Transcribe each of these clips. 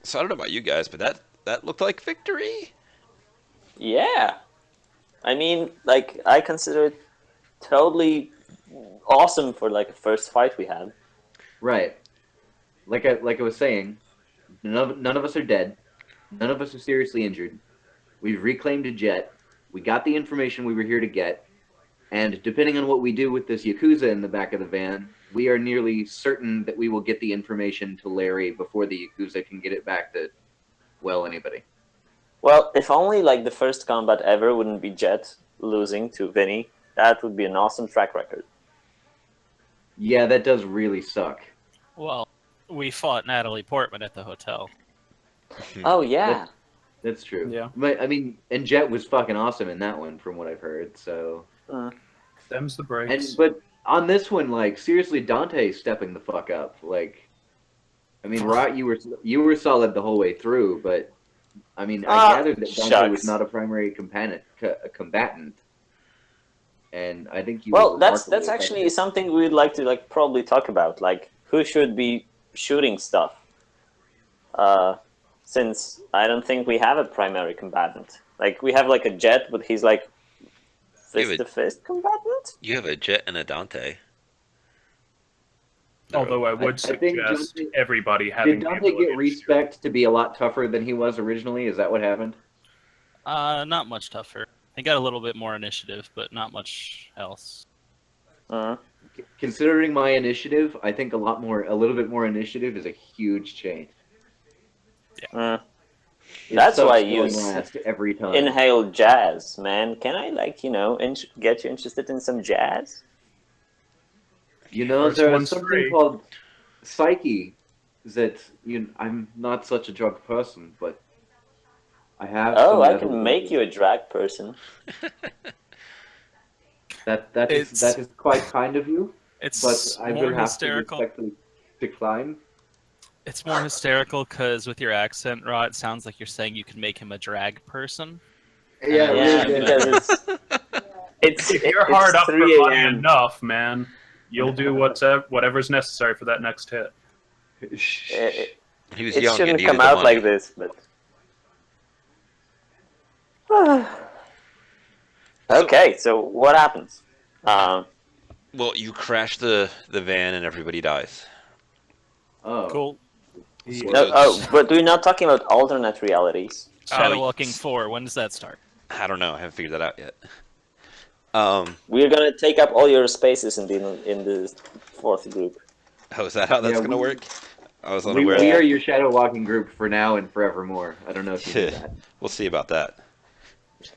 So I don't know about you guys, but that looked like victory. Yeah. I mean, like, I consider it totally awesome for like a first fight we had. Right. Like I was saying, none of us are dead. None of us are seriously injured. We've reclaimed a jet. We got the information we were here to get. And depending on what we do with this Yakuza in the back of the van, we are nearly certain that we will get the information to Larry before the Yakuza can get it back to, well, anybody. Well, if only like the first combat ever wouldn't be Jet losing to Vinny, that would be an awesome track record. Yeah, that does really suck. Well, we fought Natalie Portman at the hotel. Oh yeah. That's true. Yeah. But, I mean, and Jet was fucking awesome in that one, from what I've heard. So, Them's the and breaks. but on this one, like seriously, Dante's stepping the fuck up. Like, I mean, Rot, you were solid the whole way through, but I mean, I gathered that Dante was Shucks. not a primary combatant, and I think you. Well, were that's remarkably actually effective. something we'd like to like probably talk about, like who should be shooting stuff. Since I don't think we have a primary combatant. Like we have like a Jet, but he's like fist to fist combatant. You have a Jet and a Dante. Although I would I think suggest Dante- everybody having Did the Dante ability get to respect to be a lot tougher than he was originally? Is that what happened? Not much tougher. He got a little bit more initiative, but not much else. Considering my initiative, I think a little bit more initiative is a huge change. It That's sucks why I going use last every time. Inhale jazz, man. Can I like get you interested in some jazz? You know, First there's one's something free. called psyche that I'm not such a drug person, but I have. Oh, some I can evidence make you a drag person. that is quite kind of you, It's but I more will have hysterical. to respectfully decline. It's more hysterical because with your accent, Rod, it sounds like you're saying you can make him a drag person. Yeah, Yeah, really. because If you're hard up for 3 money a.m. enough, man, you'll do whatever's necessary for that next hit. It, He was it young and shouldn't needed come the out money. like this, but okay. So what happens? Well, you crash the van and everybody dies. Oh, Cool. But we're not talking about alternate realities. Shadow Walking 4, when does that start? I don't know. I haven't figured that out yet. We're gonna take up all your spaces in the fourth group. Oh, is that how that's Yeah, gonna we- work? I was we unaware. are your shadow walking group for now and forevermore. I don't know if you knew that. We'll see about that.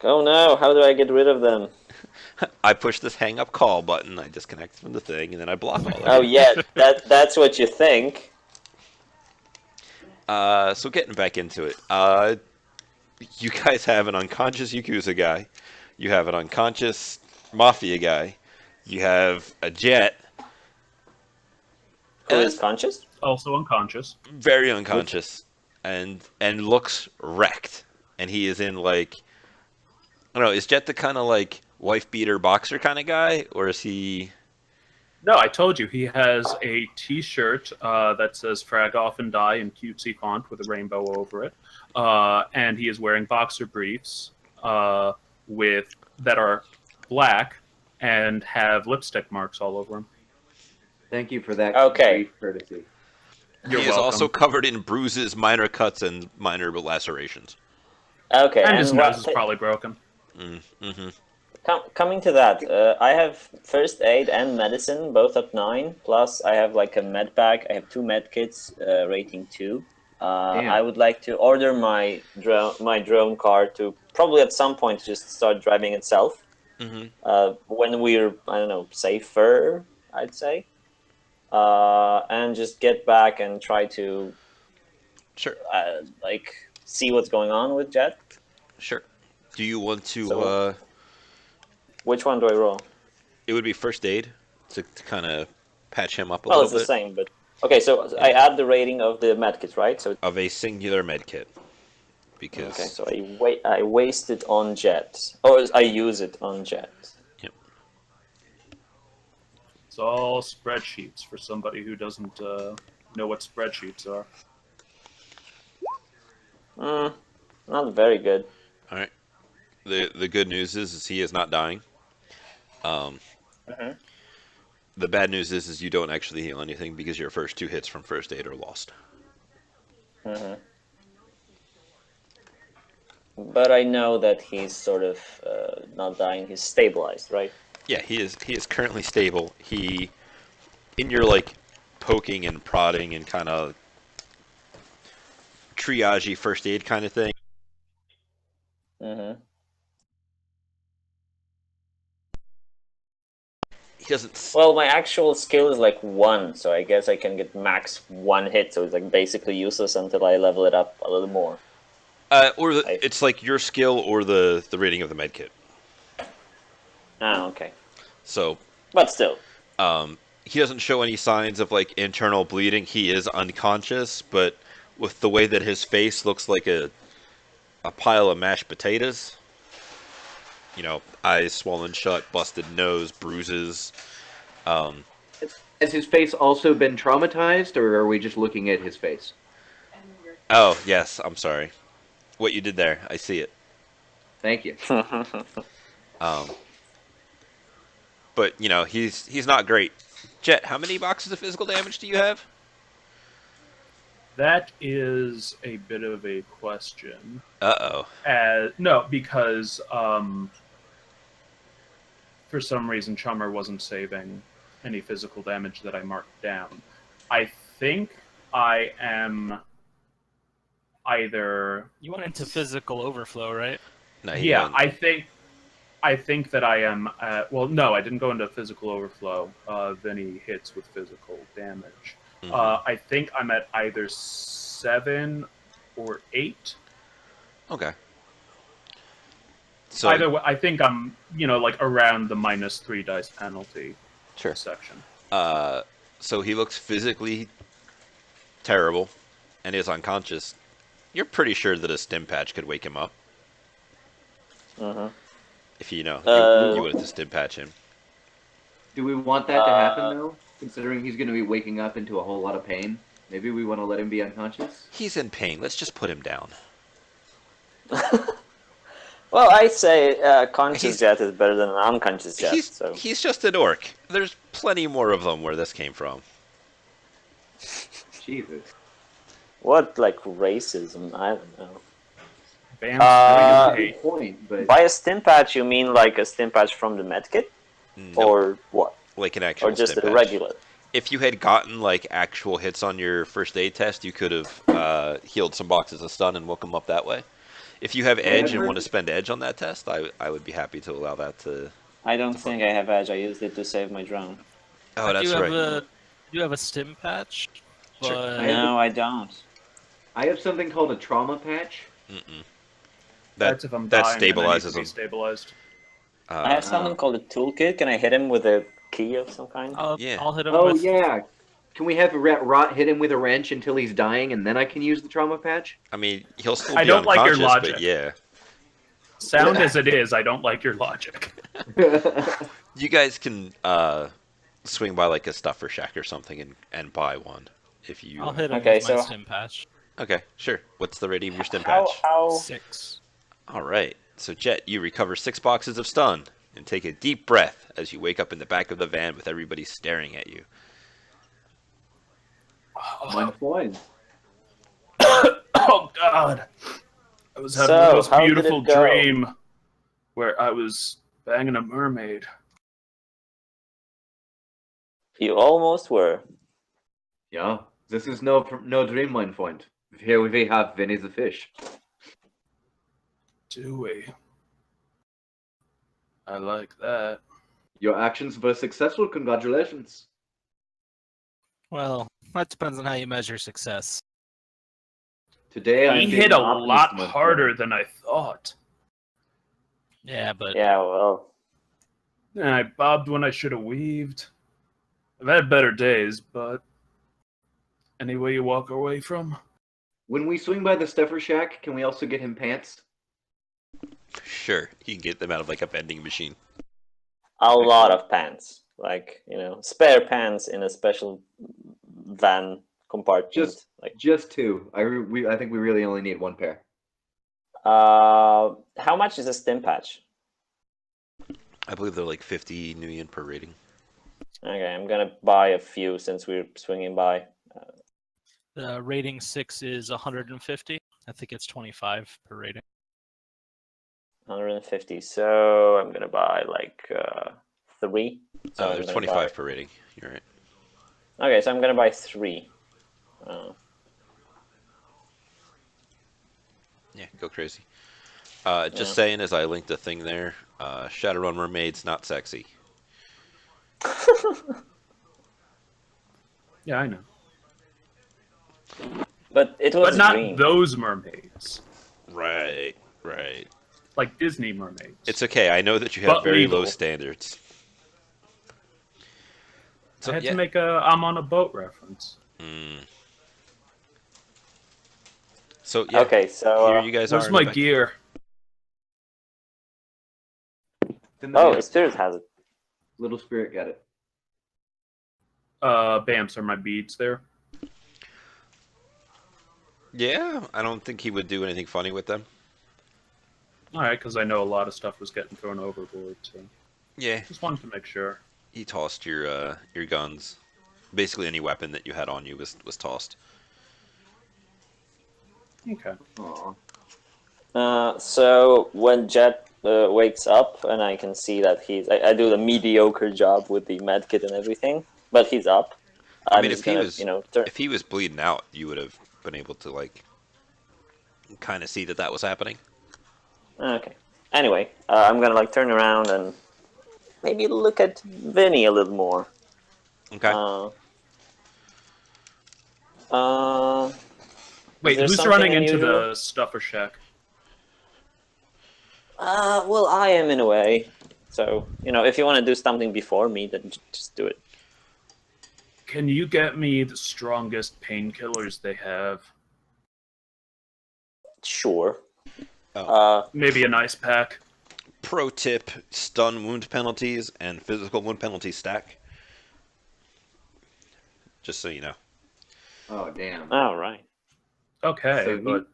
Oh no! How do I get rid of them? I push this hang up call button. I disconnect from the thing, and then I block all of Oh it. yeah, that's what you think. So getting back into it. You guys have an unconscious Yakuza guy. You have an unconscious Mafia guy. You have a Jet. Who is conscious? Also unconscious. Very unconscious. And looks wrecked. And he is in like... I don't know, is Jet the kind of like wife-beater boxer kind of guy? Or is he... No, I told you he has a T-shirt that says "Frag Off and Die" in cutesy font with a rainbow over it, and he is wearing boxer briefs that are black and have lipstick marks all over him. Thank you for that Okay. brief courtesy. You're he is welcome. also covered in bruises, minor cuts, and minor lacerations. Okay, And his nose is what- probably broken. Mm-hmm. Coming to that, I have first aid and medicine, both at 9. Plus, I have like a med bag. I have 2 med kits, rating 2. Damn. I would like to order my drone car to probably at some point just start driving itself. Mm-hmm. When we're, I don't know, safer, I'd say. And just get back and try to Sure. like see what's going on with Jet. Sure. Do you want to... So- Which one do I roll? It would be first aid to kind of patch him up a Well, little it's the bit. same, but okay. So I add the rating of the medkit, right? So Of a singular med kit. Because... okay, so I waste it on Jet, or I use it on Jet. Yep. It's all spreadsheets for somebody who doesn't know what spreadsheets are. Not very good. All right. The good news is he is not dying. Um, Mhm. the bad news is you don't actually heal anything because your first 2 hits from first aid are lost. Mhm. But I know that he's sort of not dying. He's stabilized, right? Yeah, he is currently stable. He in your like poking and prodding and kind of triagey first aid kind of thing. Mm-hmm. He doesn't. Well, my actual skill is like 1, so I guess I can get max 1 hit. So it's like basically useless until I level it up a little more. I It's like your skill or the rating of the med kit. Okay. So But still. he doesn't show any signs of like internal bleeding. He is unconscious, but with the way that his face looks like a pile of mashed potatoes. You know, eyes swollen shut, busted nose, bruises. Um, Has his face also been traumatized, or are we just looking at his face? oh yes, I'm sorry. What you did there, I see it. Thank you. Um, but you know, he's not great. Jet, how many boxes of physical damage do you have? That is a bit of a question. Uh No, because for some reason Chummer wasn't saving any physical damage that I marked down. I think I am either. You went into physical overflow, right? No, he Yeah, went. I think that I am. Well, no, I didn't go into physical overflow. Then he hits with physical damage. Mhm. I think I'm at either 7 or 8. Okay. So Either way, I think I'm like around the -3 dice penalty sure. section. Uh, so he looks physically terrible and is unconscious. You're pretty sure that a stim patch could wake him up Mm-hmm. if you know Do we you Uh, wanted to stim patch him. do we want that to happen uh, though? Considering he's going to be waking up into a whole lot of pain, maybe we want to let him be unconscious. He's in pain. Let's just put him down. well, I say conscious He's jet is better than an unconscious jet. he's So he's just an orc. There's plenty more of them where this came from. Jesus. what like racism? I don't know. Bamce, what do Uh, you hate? Good point, but By a stim patch, you mean like a stim patch from the medkit, Nope, or what? like an Or actual just stim a patch. regular? If you had gotten like actual hits on your first aid test, you could have healed some boxes of stun and woke them up that way. If you have yeah, edge I've and want to heard. spend edge on that test, I would be happy to allow that I don't to fun. think I have edge. I used it to save my drone. Oh, I do that's have right. a stim patch, Sure. I have, but No, I don't. I have something called a trauma patch. Mm-mm. That That's if I'm that dying and I need to stabilizes be them. stabilized. I have Uh, something called a toolkit. Can I hit him with a key of some kind? yeah. I'll hit him Oh with. yeah. Can we have Rot hit him with a wrench until he's dying, and then I can use the trauma patch? I mean, he'll still I be don't like your unconscious, but logic. yeah. Sound as it is, I don't like your logic. You guys can swing by like a stuffer shack or something and buy one if you. I'll hit him Okay, with my so stim patch. Okay, sure. What's the rating of your stim how patch? how 6. All right. So Jet, you recover 6 boxes of stun and take a deep breath as you wake up in the back of the van with everybody staring at you. Mine's fine. Oh God! I was having the So, most how did beautiful it go? dream where I was banging a mermaid. you almost were? Yeah, this is no dream, mein Freund. Here we have Vinny the fish. Do we? I like that. Your actions were successful. Congratulations. Well, that depends on how you measure success. Today I'm He being hit an a optimist, lot my harder friend. than I thought. Yeah, but Yeah, well, And I bobbed when I should have weaved. I've had better days, but any way you walk away from? When we swing by the stuffer shack, can we also get him pants? Sure, you can get them out of like a vending machine. a lot of pants. Like, spare pants in a special van compartment. Just Like, just two. I think we really only need one pair. How much is a stim patch? I believe they're like 50 new yen per rating. Okay, I'm gonna buy a few since we're swinging by. The rating 6 is 150. I think it's 25 per rating. 150. So I'm gonna buy like 3. So I'm There's gonna 25 per rating. You're right. Okay, so I'm gonna buy 3. Yeah, go crazy. Just Yeah. saying, as I linked the thing there, Shadowrun Mermaid's not sexy. Yeah, I know. But it was But not green. those mermaids. Right, right. Like Disney mermaids. It's okay. I know that you have But very legal. low standards. So, I had yeah. to make a I'm on a boat reference. So, yeah. Okay, so Here you guys Where's are. in my the back. gear? It's in the oh, mail. Spirit has it. Little Spirit got it. Bamce, are my beads there? Yeah, I don't think he would do anything funny with them. Alright, because I know a lot of stuff was getting thrown overboard, so Yeah, just wanted to make sure. he tossed your guns. Basically, any weapon that you had on you was tossed. Okay. Aw. So when Jet wakes up and I can see that I do the mediocre job with the medkit and everything, but he's up. I I'm mean, just gonna, turn. if he was bleeding out, you would have been able to like kind of see that was happening. Okay. Anyway, I'm gonna like turn around and maybe look at Vinny a little more. Okay. Wait, there who's something running into unusual? the stuffer shack? Well, I am in a way. So, if you want to do something before me, then just do it. Can you get me the strongest painkillers they have? Sure. Oh. Maybe an ice pack? Pro tip: stun wound penalties and physical wound penalties stack. Just so you know. Oh, damn. All right. Okay, So but,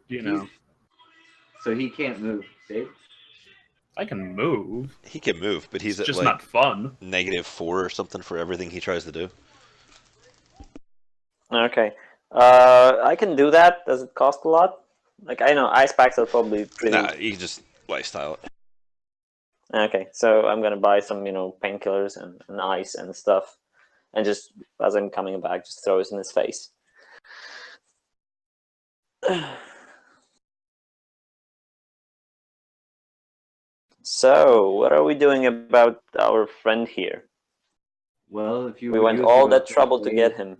So he can't move, Dave? I can move. He can move, but he's It's at just like not fun. -4 or something for everything he tries to do. Okay. I can do that. Does it cost a lot? Like, I know ice packs are probably pretty. Nah, he can just lifestyle it. Okay, so I'm gonna buy some, painkillers and ice and stuff, and just as I'm coming back, just throw it in his face. So, what are we doing about our friend here? Well, if you We would went use all the that trouble to way get him.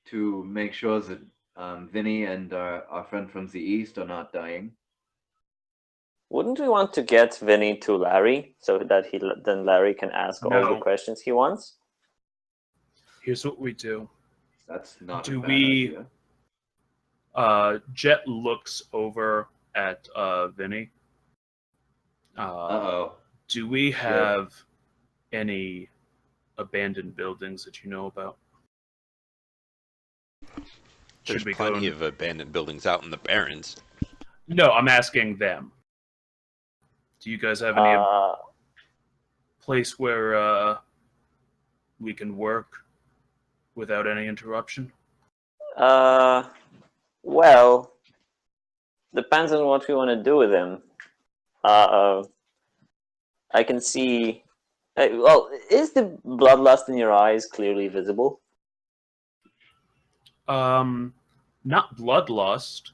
to make sure that Vinny and our friend from the east are not dying. Wouldn't we want to get Vinny to Larry so that then Larry can ask all the No. questions he wants? Here's what we do. That's not Do a bad we- idea. Jet looks over at Vinny. Uh-oh. Do we have any abandoned buildings that you know about? There's Should we plenty go? of abandoned buildings out in the Barrens. No, I'm asking them. Do you guys have any place where we can work without any interruption? Well, depends on what we want to do with him. I can see. Well, is the bloodlust in your eyes clearly visible? Not bloodlust.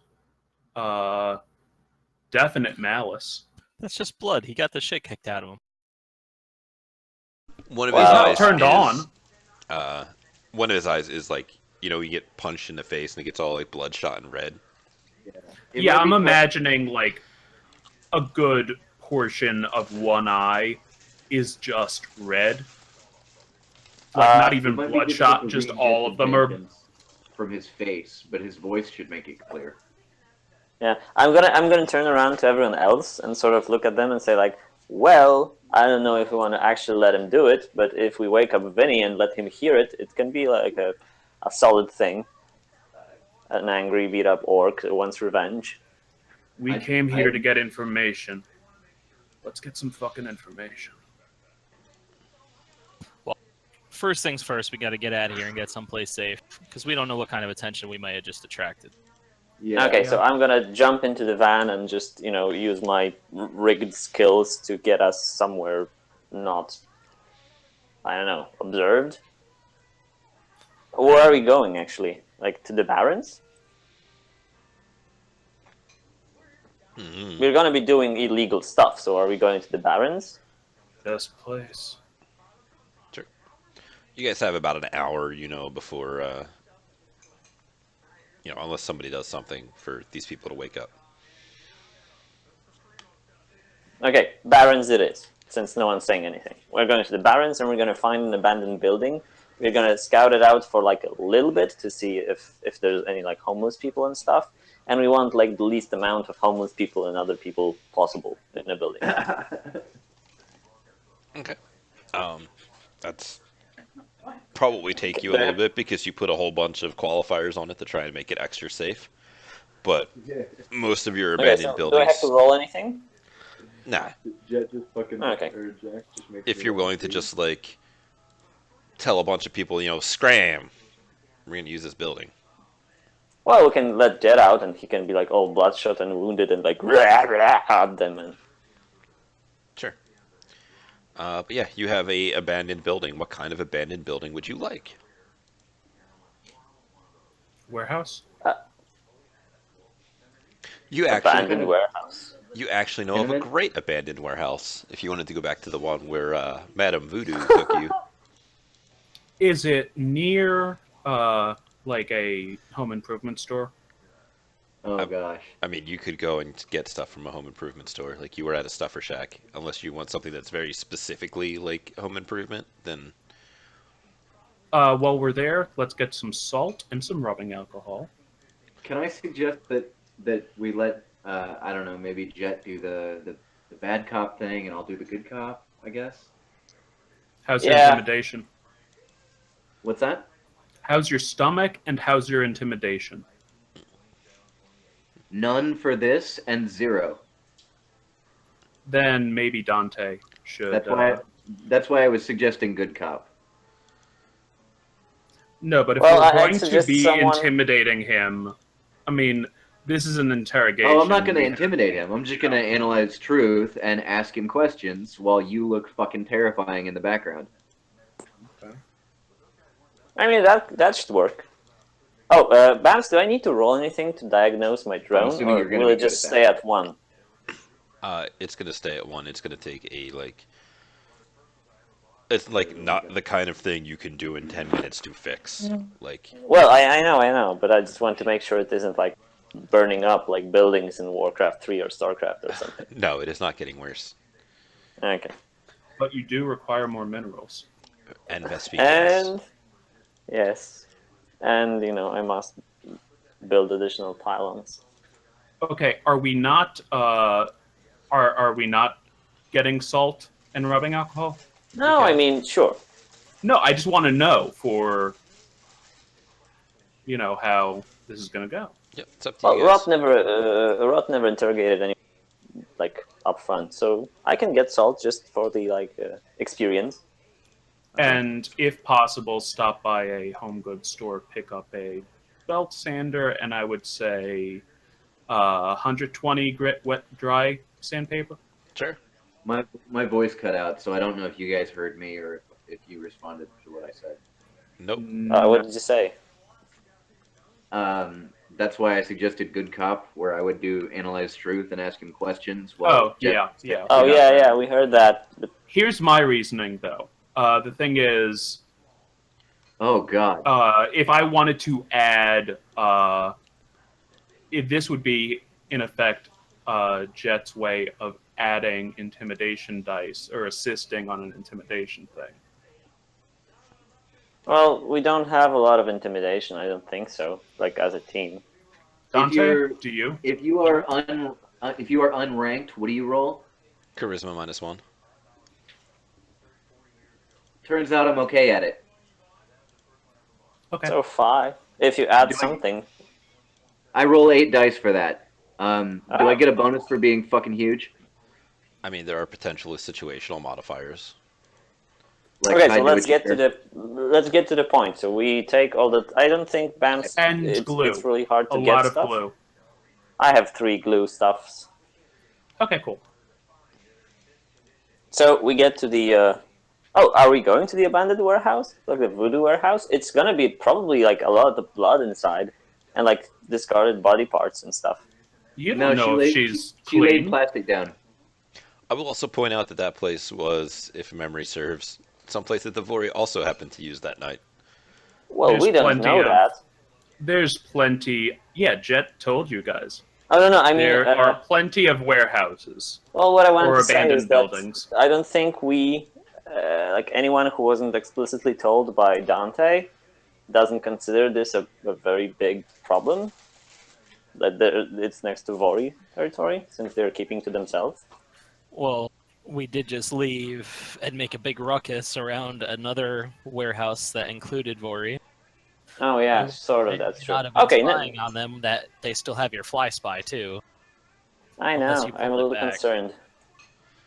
Definite malice. That's just blood. He got the shit kicked out of him. One of Well, his It's not eyes turned is, on. One of his eyes is like, you get punched in the face and it gets all like bloodshot and red. It Yeah, might I'm be imagining like a good portion of one eye is just red. Like not it even might be difficult bloodshot, to just read all Jet's of them are. intentions from his face, but his voice should make it clear. Yeah, I'm gonna turn around to everyone else and sort of look at them and say like, well, I don't know if we want to actually let him do it, but if we wake up Vinny and let him hear it, it can be like a solid thing. An angry, beat up orc who wants revenge. We came here to get information. Let's get some fucking information. First things first, we got to get out of here and get someplace safe because we don't know what kind of attention we might have just attracted. Yeah. Okay, so I'm gonna jump into the van and just, use my rigged skills to get us somewhere not, I don't know, observed. Where are we going, actually? Like, to the Barrens? We're gonna be doing illegal stuff, so are we going to the Barrens? Best place. Sure. You guys have about an hour, before, unless somebody does something for these people to wake up. Okay, Barrens it is, since no one's saying anything. We're going to the Barrens and we're gonna find an abandoned building. We're gonna scout it out for like a little bit to see if there's any like homeless people and stuff. And we want like the least amount of homeless people and other people possible in a building. Okay. That's probably take you a little bit because you put a whole bunch of qualifiers on it to try and make it extra safe. But most of your Okay, abandoned so do buildings. I have to roll anything? Nah. Jet just fucking. Okay. Or Jack just makes If me you're laugh, willing to dude. just like tell a bunch of people, scram, we're gonna use this building. Well, we can let Jet out and he can be like all bloodshot and wounded and like rah, rah, at them. And... Sure. But yeah, you have a abandoned building. What kind of abandoned building would you like? Warehouse? You actually, abandoned warehouse. you actually know of a Tenement? great abandoned warehouse. If you wanted to go back to the one where Madame Voodoo took you. Is it near, like a home improvement store? Oh gosh. I mean, you could go and get stuff from a home improvement store. Like you were at a stuffer shack. Unless you want something that's very specifically like home improvement, then While we're there, let's get some salt and some rubbing alcohol. Can I suggest that we let I don't know, maybe Jet do the bad cop thing and I'll do the good cop, I guess. How's your Yeah. intimidation? What's that? How's your stomach and how's your intimidation? None for this and 0. Then maybe Dante should. That's why I was suggesting good cop. No, but if Well, we're I'd going to suggest be someone- intimidating him, I mean, this is an interrogation. Oh, I'm not going to intimidate him. I'm just going to analyze truth and ask him questions while you look fucking terrifying in the background. I mean, that should work. Oh, Bamce, do I need to roll anything to diagnose my drone, assuming or you're gonna will be it good just at stay at 1? it's gonna stay at 1. It's gonna take a like. It's like not the kind of thing you can do in 10 minutes to fix. Like, Well, I know, but I just want to make sure it isn't like burning up like buildings in Warcraft 3 or StarCraft or something. no, it is not getting worse. Okay. But you do require more minerals. And Vespians. And yes, and I must build additional pylons. Okay, are we not? Are we not getting salt and rubbing alcohol? No, I mean sure. No, I just want to know for how this is going to go. Yep, it's up to you Well, guys. Rot never interrogated any like up front, so I can get salt just for the experience. And if possible, stop by a home goods store, pick up a belt sander, and I would say 120 grit wet dry sandpaper. Sure. My voice cut out, so I don't know if you guys heard me or if you responded to what I said. Nope. What did you say? That's why I suggested good cop, where I would do analyze truth and ask him questions. Oh, Jet- yeah. Oh yeah, we heard that. But Here's my reasoning, though. The thing is, Oh God. if I wanted to add, if this would be in effect Jet's way of adding intimidation dice or assisting on an intimidation thing. well, we don't have a lot of intimidation. I don't think so. Like as a team. Dante, do you? If you are unranked, what do you roll? Charisma -1. Turns out I'm okay at it. Okay. So 5. If you add Do I- something. I roll 8 dice for that. Do I get a bonus for being fucking huge? I mean, there are potentially situational modifiers. Like Okay, tied so to a let's get to t-shirt? the point. So we take all the. I don't think Bam's. And glue. It's really hard A to lot get of stuff. glue. I have 3 glue stuffs. Okay, cool. So we get to the. Oh, are we going to the abandoned warehouse, like the voodoo warehouse? It's gonna be probably like a lot of blood inside, and like discarded body parts and stuff. You No, don't know if she's she laid clean. plastic down. I will also point out that that place was, if memory serves, someplace that the Vori also happened to use that night. Well, There's we don't plenty know of- that. There's plenty. Yeah, Jet told you guys. I don't know. I mean, There are plenty of warehouses well, what I wanted or to say abandoned is that buildings. I don't think we, like anyone who wasn't explicitly told by Dante, doesn't consider this a very big problem. That it's next to Vori territory, since they're keeping to themselves. Well, we did just leave and make a big ruckus around another warehouse that included Vori. Oh yeah, We sort of. may That's true. not have been Okay, spying on them. That they still have your fly spy too. I unless know. you I'm a pull it little back. concerned.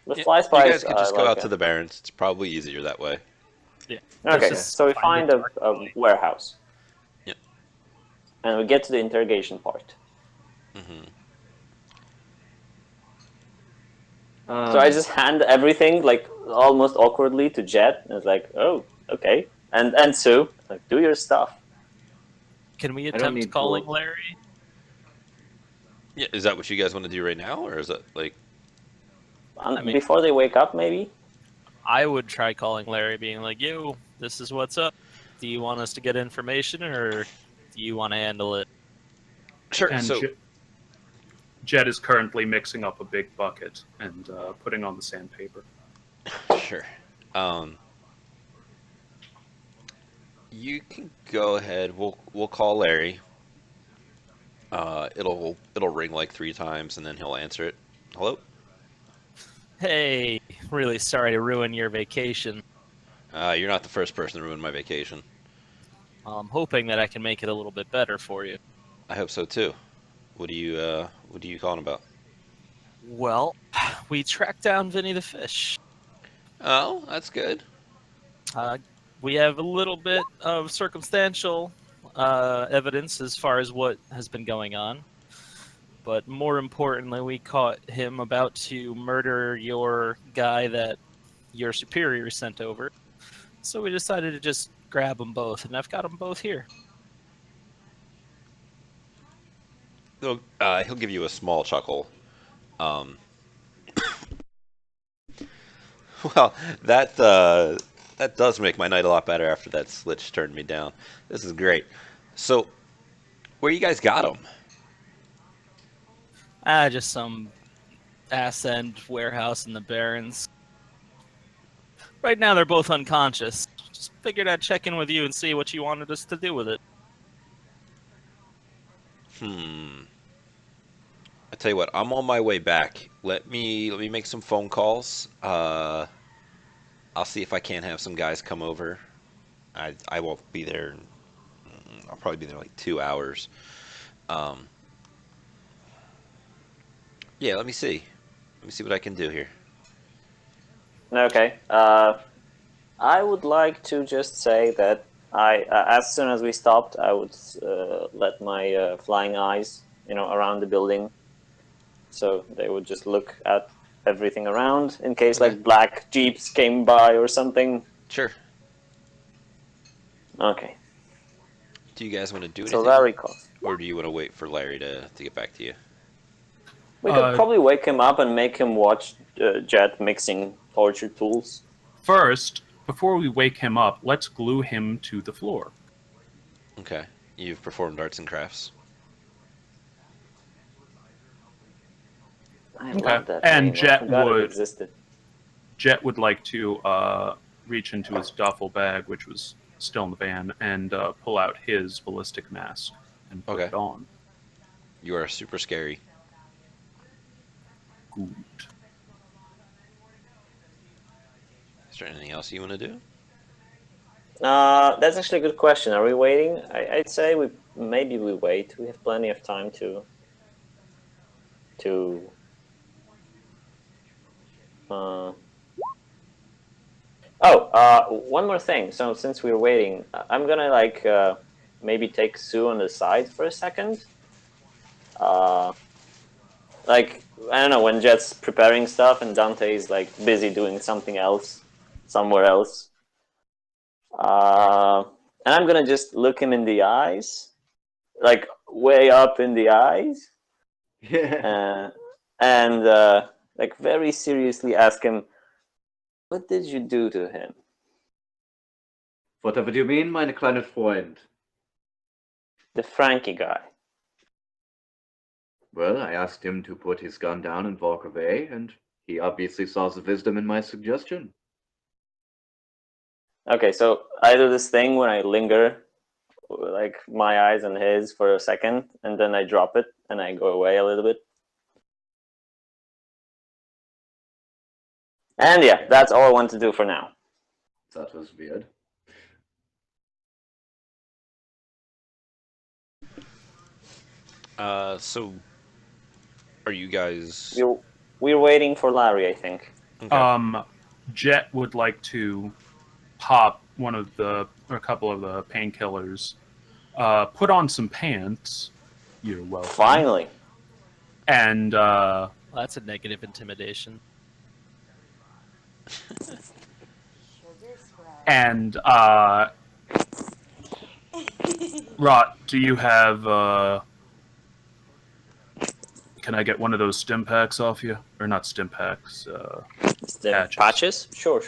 The Yeah, fly you spies. guys could just are go like out to the Barrens. It's probably easier that way. Yeah. Okay, Just so we find find it a darkly. warehouse. Yep. And we get to the interrogation part. Hmm. So I just hand everything, like, almost awkwardly to Jet, and it's like, oh, okay. And Sue, like, do your stuff. Can we don't attempt need calling tools. Larry? Yeah, is that what you guys want to do right now, or is that like? mean- Before they wake up, maybe? I would try calling Larry, being like, "Yo, this is what's up. Do you want us to get information, or do you want to handle it?" Sure. And So Jet is currently mixing up a big bucket and putting on the sandpaper. sure. You can go ahead. We'll call Larry. It'll ring like 3 times, and then he'll answer it. Hello. Hey, really sorry to ruin your vacation. You're not the first person to ruin my vacation. I'm hoping that I can make it a little bit better for you. I hope so too. What are you calling about? Well, we tracked down Vinny the fish. Oh, that's good. We have a little bit of circumstantial evidence as far as what has been going on. But more importantly, we caught him about to murder your guy that your superior sent over. So we decided to just grab them both, and I've got them both here. He'll give you a small chuckle. Well, that does make my night a lot better after that Slitch turned me down. This is great. So, where you guys got him? Just some ass end warehouse in the Barrens. Right now, they're both unconscious. Just figured I'd check in with you and see what you wanted us to do with it. I tell you what, I'm on my way back. Let me make some phone calls. I'll see if I can't have some guys come over. I won't be there. I'll probably be there like 2 hours. Yeah, let me see. Let me see what I can do here. Okay. I would like to just say that as soon as we stopped, I would let my flying eyes, around the building, so they would just look at everything around in case Okay. like black jeeps came by or something. Sure. Okay. Do you guys want to do So anything? Larry calls. Or do you want to wait for Larry to get back to you? We could probably wake him up and make him watch Jet mixing torture tools. First, before we wake him up, let's glue him to the floor. Okay. You've performed arts and crafts. I Okay. love that And name. I Jet forgot it would- existed. Jet would like to reach into his duffel bag, which was still in the van, and pull out his ballistic mask and put Okay. it on. You are super scary. Good. Is there anything else you want to do? That's actually a good question. Are we waiting? I'd say maybe we wait. We have plenty of time to. to. Uh, one more thing. So since we're waiting, I'm gonna like maybe take Sue on the side for a second. Like I don't know when Jet's preparing stuff and Dante's like busy doing something else somewhere else. And I'm gonna just look him in the eyes, like way up in the eyes, Yeah. and like very seriously ask him, "What did you do to him?" Whatever do you mean, meine kleine Freund? The Frankie guy. Well, I asked him to put his gun down and walk away, and he obviously saw the wisdom in my suggestion. Okay, so I do this thing when I linger, like my eyes on his for a second, and then I drop it and I go away a little bit. And yeah, that's all I want to do for now. That was weird. So are you guys We're waiting for Larry, I think. okay? Jet would like to pop one of the or a couple of the painkillers, put on some pants. You're welcome. Finally. And Well, that's a negative intimidation. and Rot, do you have can I get one of those stim packs off you? Or not stim packs, The patches? Sure.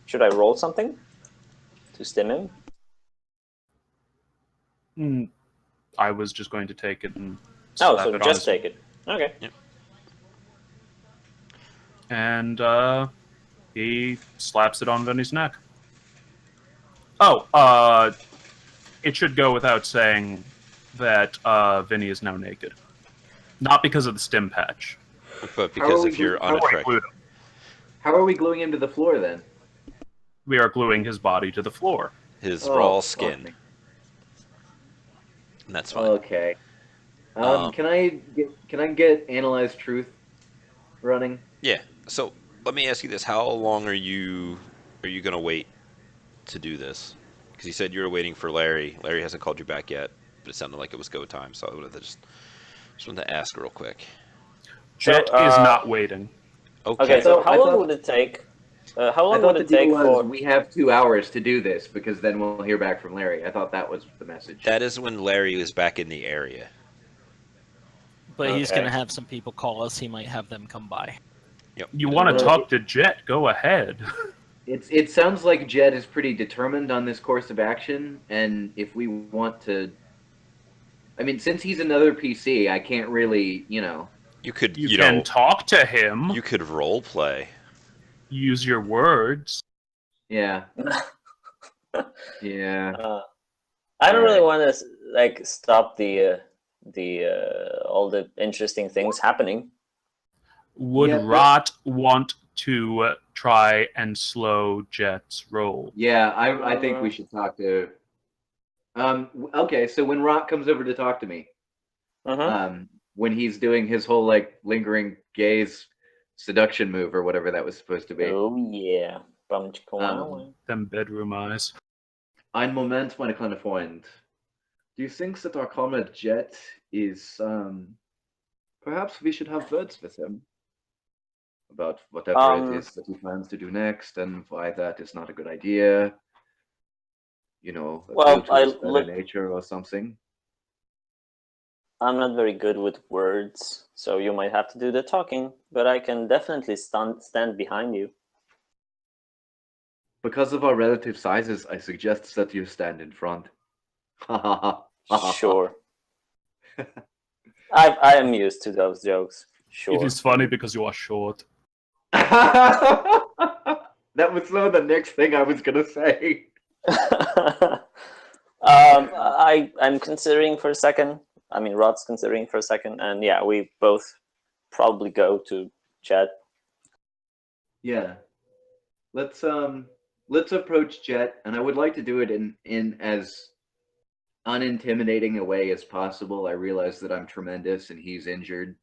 Should I roll something to stim him? I was just going to take it and Oh, slap so it on just his... take it. Okay. Yep. And he slaps it on Vinny's neck. Oh, it should go without saying that Vinny is now naked. Not because of the stim patch. But because we if you're how are we unattractive, How are we gluing him to the floor then? We are gluing his body to the floor. his Oh, raw fuck skin, me. and that's fine. Okay. Um, Can I get analyze truth running? Yeah. So let me ask you this: how long are you gonna wait to do this? Because you said you were waiting for Larry. Larry hasn't called you back yet, but it sounded like it was go time. So I would have just wanted to ask real quick. Jet So, is not waiting. Okay, so So how I long thought- would it take? How I long thought would the it take deal was for? we have 2 hours to do this because then we'll hear back from Larry. I thought that was the message. That is when Larry was back in the area. But he's Okay. going to have some people call us. He might have them come by. Yep. You want to Well, talk to Jet? Go ahead. It sounds like Jed is pretty determined on this course of action, and if we want to, I mean, since he's another PC, I can't really, You could, You can talk to him. you could role play. Use your words. yeah, yeah. I don't really Alright. want to like stop the all the interesting things happening. Would Yeah, but- Rot want to try and slow Jet's roll? Yeah, I think we should talk to. Okay, so when Rock comes over to talk to me, when he's doing his whole like lingering gaze seduction move or whatever that was supposed to be. Oh yeah, Bamce. Them bedroom eyes. Ein Moment, meine kleine Freund. Do you think that our comrade Jet is perhaps we should have words with him about whatever it is that he plans to do next and why that is not a good idea? Well, appeal to his better nature or something. I'm not very good with words, so you might have to do the talking, but I can definitely stand behind you. Because of our relative sizes, I suggest that you stand in front. Sure. I am used to those jokes. Sure. It is funny because you are short. That was the next thing I was gonna say. I'm considering for a second. I mean, Rod's considering for a second, and yeah, we both probably go to Jet. Yeah. Let's approach Jet, and I would like to do it in as unintimidating a way as possible. I realize that I'm tremendous and he's injured,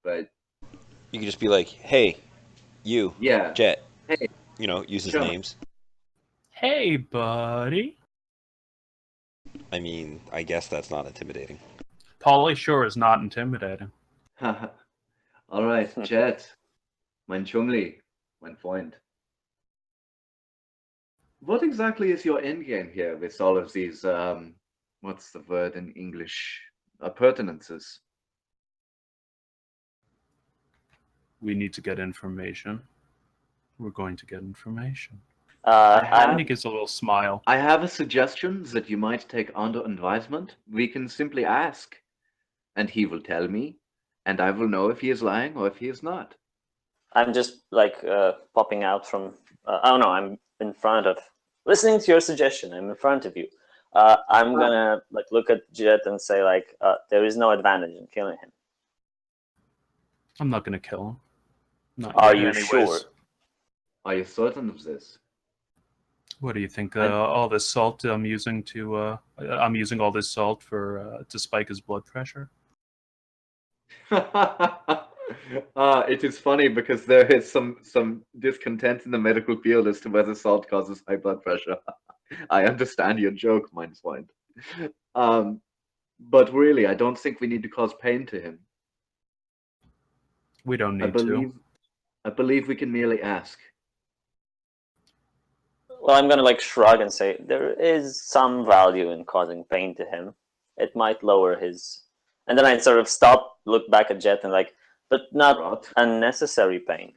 but You could just be like, "Hey, you, yeah. Jet." Hey, Use his show me. names. Hey, buddy. I mean, I guess that's not intimidating. Pauly sure is not intimidating. All right, Jet, mein Chumli, mein Freund. What exactly is your endgame here with all of these, what's the word in English? Appurtenances. We need to get information. We're going to get information. I And have, he gives a little smile. I have a suggestion that you might take under advisement. We can simply ask, and he will tell me, and I will know if he is lying or if he is not. I'm just like popping out from. Oh no, I'm in front of. Listening to your suggestion, I'm in front of you. I'm gonna like look at Jet and say like, there is no advantage in killing him. I'm not going to kill him. Not Are yet, you anyways. sure? Are you certain of this? What do you think? All this salt I'm using to I'm using all this salt for to spike his blood pressure. It is funny because there is some discontent in the medical field as to whether salt causes high blood pressure. I understand your joke, Mindswind. But really, I don't think we need to cause pain to him. We don't I need to. believe we can merely ask. Well, I'm gonna like shrug and say there is some value in causing pain to him. It might lower his, and then I sort of stop, look back at Jet, and like, but not Rot. unnecessary pain,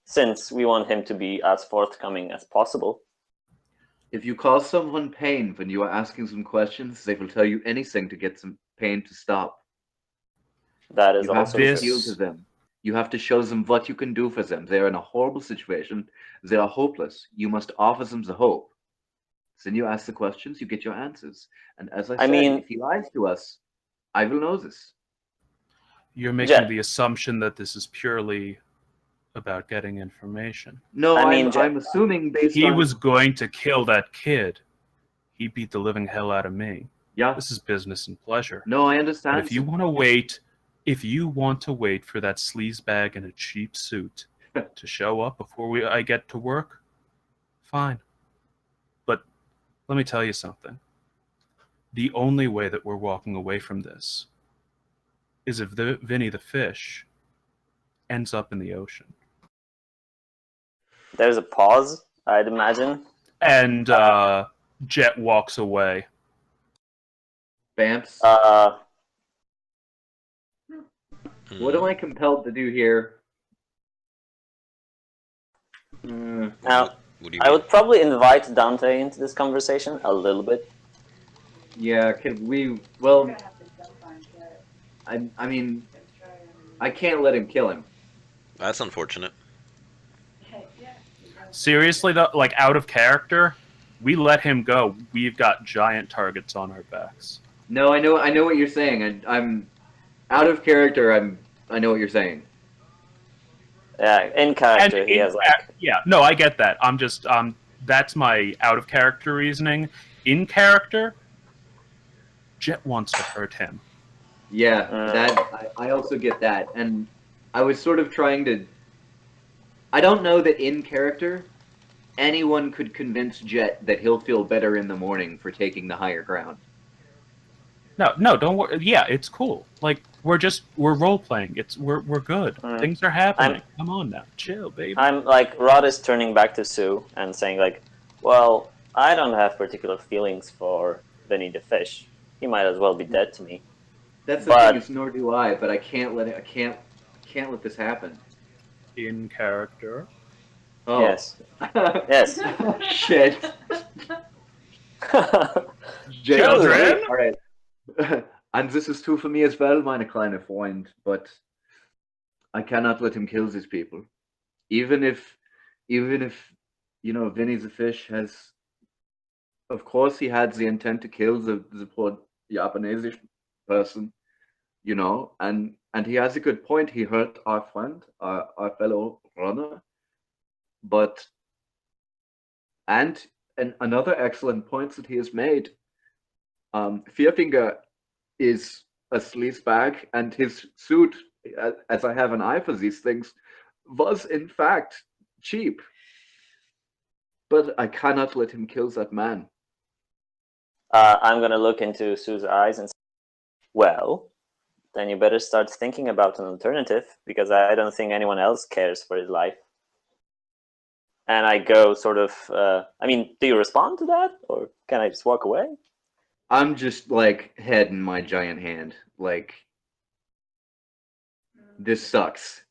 since we want him to be as forthcoming as possible. If you cause someone pain when you are asking some questions, they will tell you anything to get some pain to stop. That is You have also to true. appeal to them. You have to show them what you can do for them. They are in a horrible situation. They are hopeless. You must offer them the hope. Then you ask the questions, you get your answers. And as I said, mean- if he lies to us, I will know this. You're making Jet. the assumption that this is purely about getting information. No, I mean, I'm assuming based He on was going to kill that kid. He beat the living hell out of me. yeah. This is business and pleasure. No, I But understand. if you want to wait for that sleazebag in a cheap suit to show up before I get to work, fine. But let me tell you something. The only way that we're walking away from this is if Vinny the fish ends up in the ocean. There's a pause, I'd imagine. And Jet walks away. Bamce, what am I compelled to do here? Now, What do you I mean? would probably invite Dante into this conversation a little bit. Yeah, can we? Well, I mean, I can't let him kill him. That's unfortunate. Seriously, though, like out of character, we let him go. We've got giant targets on our backs. No, I know what you're saying. I'm out of character. I know what you're saying. Yeah, in character, he has like. Yeah, no, I get that. I'm just that's my out of character reasoning. In character, Jet wants to hurt him. Yeah, that I also get that, and I was sort of trying to. I don't know that in character, anyone could convince Jet that he'll feel better in the morning for taking the higher ground. No, don't worry. Yeah, it's cool. Like we're role playing. We're good. Things are happening. Come on now, chill, baby. I'm like Rod is turning back to Sue and saying like, "Well, I don't have particular feelings for Vinny the fish. He might as well be dead to me." That's the But- thing is, nor do I. But I can't let it. I can't let this happen. In character. Oh. Yes. Yes. Shit. Children? All right. And this is true for me as well, meine kleine Freund. But I cannot let him kill these people, even if you know Vinny the fish has. Of course, he had the intent to kill the poor Japanese person, you know, and he has a good point. He hurt our friend, our fellow runner, but and another excellent point that he has made. Vierfinger is a sleazebag, and his suit, as I have an eye for these things, was in fact cheap. But I cannot let him kill that man. I'm gonna look into Sue's eyes and say, well, then you better start thinking about an alternative, because I don't think anyone else cares for his life. And I go sort of, do you respond to that? Or can I just walk away? I'm just like head in my giant hand. Like, this sucks.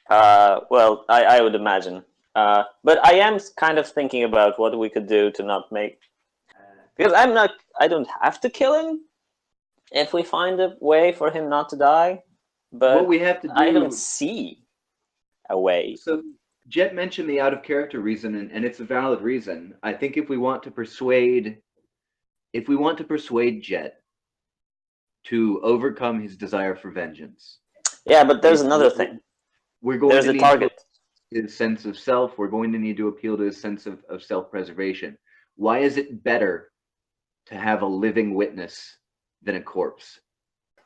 Well, I would imagine. But I am kind of thinking about what we could do to not make... Because I don't have to kill him if we find a way for him not to die. But What we have to do... I don't see a way. So, Jet mentioned the out-of-character reason, and it's a valid reason. I think if we want to persuade Jet to overcome his desire for vengeance... Yeah, but there's another thing. We're going There's to a need target. his sense of self. We're going to need to appeal to his sense of self-preservation. Why is it better to have a living witness than a corpse?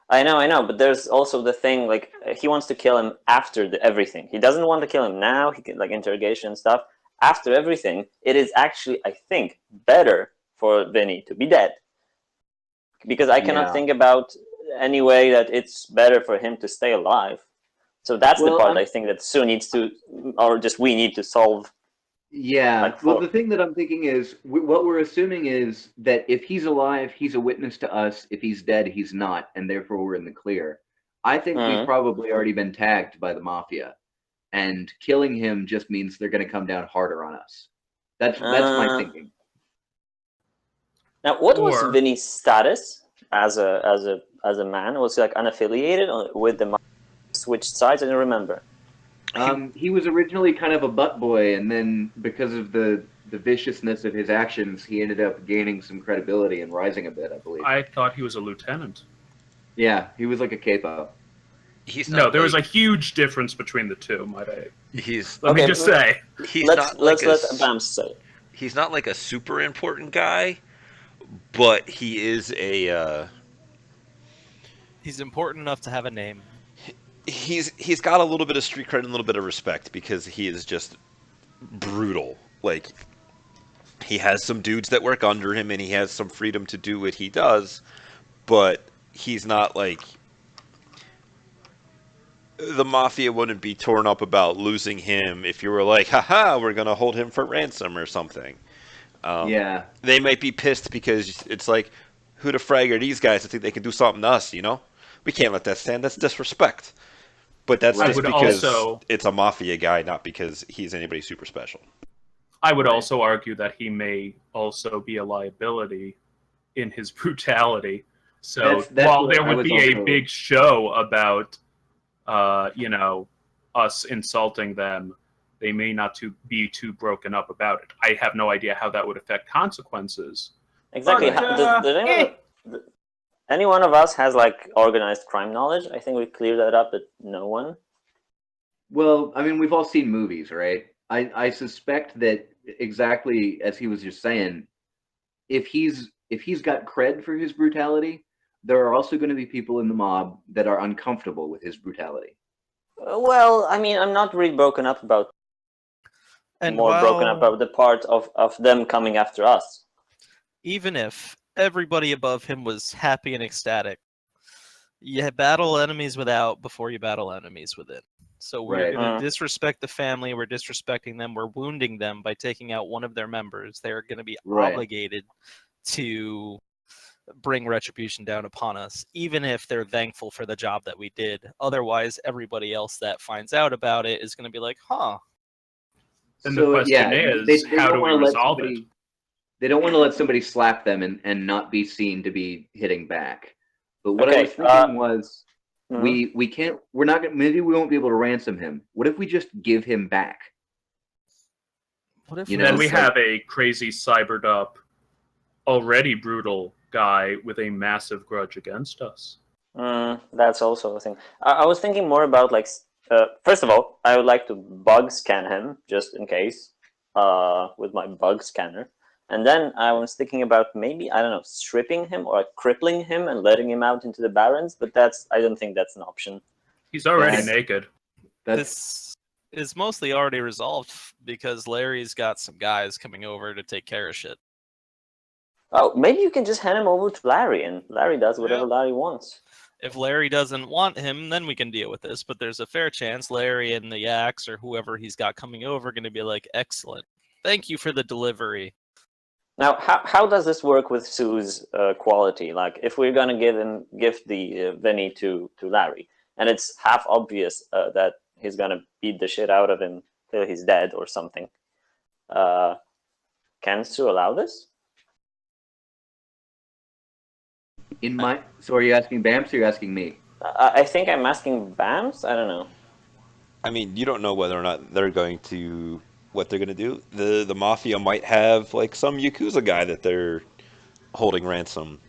I know, but there's also the thing, like, he wants to kill him after everything. He doesn't want to kill him now, he can, like, interrogation and stuff. After everything, it is actually, I think, better for Vinny to be dead. Because I cannot think about any way that it's better for him to stay alive. So that's the part I think that Sue needs to, or just we need to solve. Yeah, well, the thing that I'm thinking is, what we're assuming is that if he's alive, he's a witness to us. If he's dead, he's not, and therefore we're in the clear. I think we've probably already been tagged by the Mafia, and killing him just means they're going to come down harder on us. That's my thinking. Now, what was Vinny's status as a man? Was he like unaffiliated with the Mafia? Switched sides? I don't remember. He was originally kind of a butt boy, and then because of the viciousness of his actions, he ended up gaining some credibility and rising a bit, I believe. I thought he was a lieutenant. Yeah, he was like a capo. There was a huge difference between the two, might I? Let me just say. Let's let Bamce say it. He's not like a super important guy, but he is a... He's important enough to have a name. He's got a little bit of street cred and a little bit of respect because he is just brutal. Like, he has some dudes that work under him and he has some freedom to do what he does, but he's not like... The Mafia wouldn't be torn up about losing him if you were like, haha, we're going to hold him for ransom or something. Yeah. They might be pissed because it's like, who the frag are these guys that think they can do something to us, you know? We can't let that stand. That's disrespect. But that's just because it's a Mafia guy, not because he's anybody super special. I would also argue that he may also be a liability in his brutality. So while there would be a big show about, us insulting them, they may not be too broken up about it. I have no idea how that would affect consequences. Exactly. Any one of us has like organized crime knowledge? I think we cleared that up, but no one. Well, I mean, we've all seen movies, right? I suspect that exactly as he was just saying, if he's got cred for his brutality, there are also going to be people in the mob that are uncomfortable with his brutality. Well, I mean, I'm not really broken up about. Broken up about the part of them coming after us. Even if everybody above him was happy and ecstatic, you battle enemies without before you battle enemies within. So we're going to disrespect the family, we're disrespecting them, we're wounding them by taking out one of their members. They're going to be obligated to bring retribution down upon us, even if they're thankful for the job that we did. Otherwise, everybody else that finds out about it is going to be like, huh. And the question is, how do we resolve it? They don't want to let somebody slap them and not be seen to be hitting back. But what I was thinking was, maybe we won't be able to ransom him. What if we just give him back? What if then we have a crazy cybered up, already brutal guy with a massive grudge against us? That's also a thing. I was thinking more about like, first of all, I would like to bug scan him just in case, with my bug scanner. And then I was thinking about maybe, I don't know, stripping him or crippling him and letting him out into the Barrens, but I don't think that's an option. He's already Yes. naked. This is mostly already resolved because Larry's got some guys coming over to take care of shit. Oh, maybe you can just hand him over to Larry, and Larry does whatever Larry wants. If Larry doesn't want him, then we can deal with this. But there's a fair chance Larry and the Yaks or whoever he's got coming over are going to be like, excellent. Thank you for the delivery. Now, how does this work with Sue's quality? Like, if we're gonna give the Vinny to Larry, and it's half obvious that he's gonna beat the shit out of him till he's dead or something, can Sue allow this? So are you asking Bamce or are you asking me? I think I'm asking Bams. I don't know. I mean, you don't know whether or not they're going to what they're going to do. The mafia might have like some yakuza guy that they're holding ransom.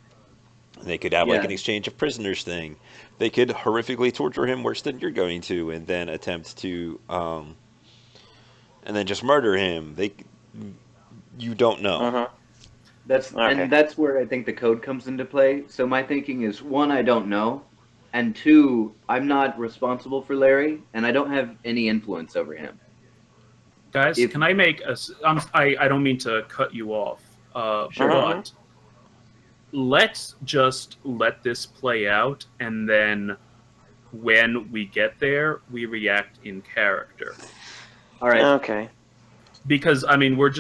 They could have like an exchange of prisoners thing. They could horrifically torture him worse than you're going to, and then attempt to, and then just murder him. You don't know. Mm-hmm. And that's where I think the code comes into play. So my thinking is, one, I don't know, and two, I'm not responsible for Larry, and I don't have any influence over him. Guys, can I make a? I don't mean to cut you off, Sure. but let's just let this play out, and then when we get there, we react in character. All right. Okay. Because I mean, we're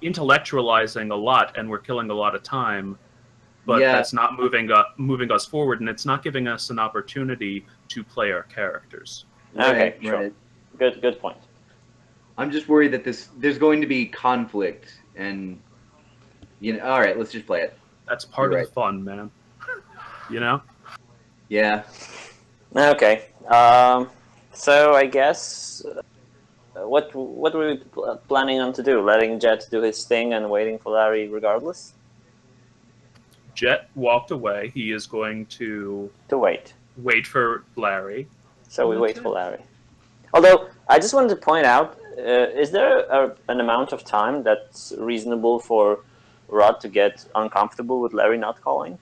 intellectualizing a lot, and we're killing a lot of time, but that's not moving us forward, and it's not giving us an opportunity to play our characters. Okay, Right, sure. right. Good point. I'm just worried that there's going to be conflict, and all right, let's just play it. That's part You're of the fun, man. You know? Yeah. Okay. So I guess what were we planning on to do? Letting Jet do his thing and waiting for Larry regardless? Jet walked away. He is going to wait for Larry. So we wait for Larry. Although I just wanted to point out, is there an amount of time that's reasonable for Rod to get uncomfortable with Larry not calling?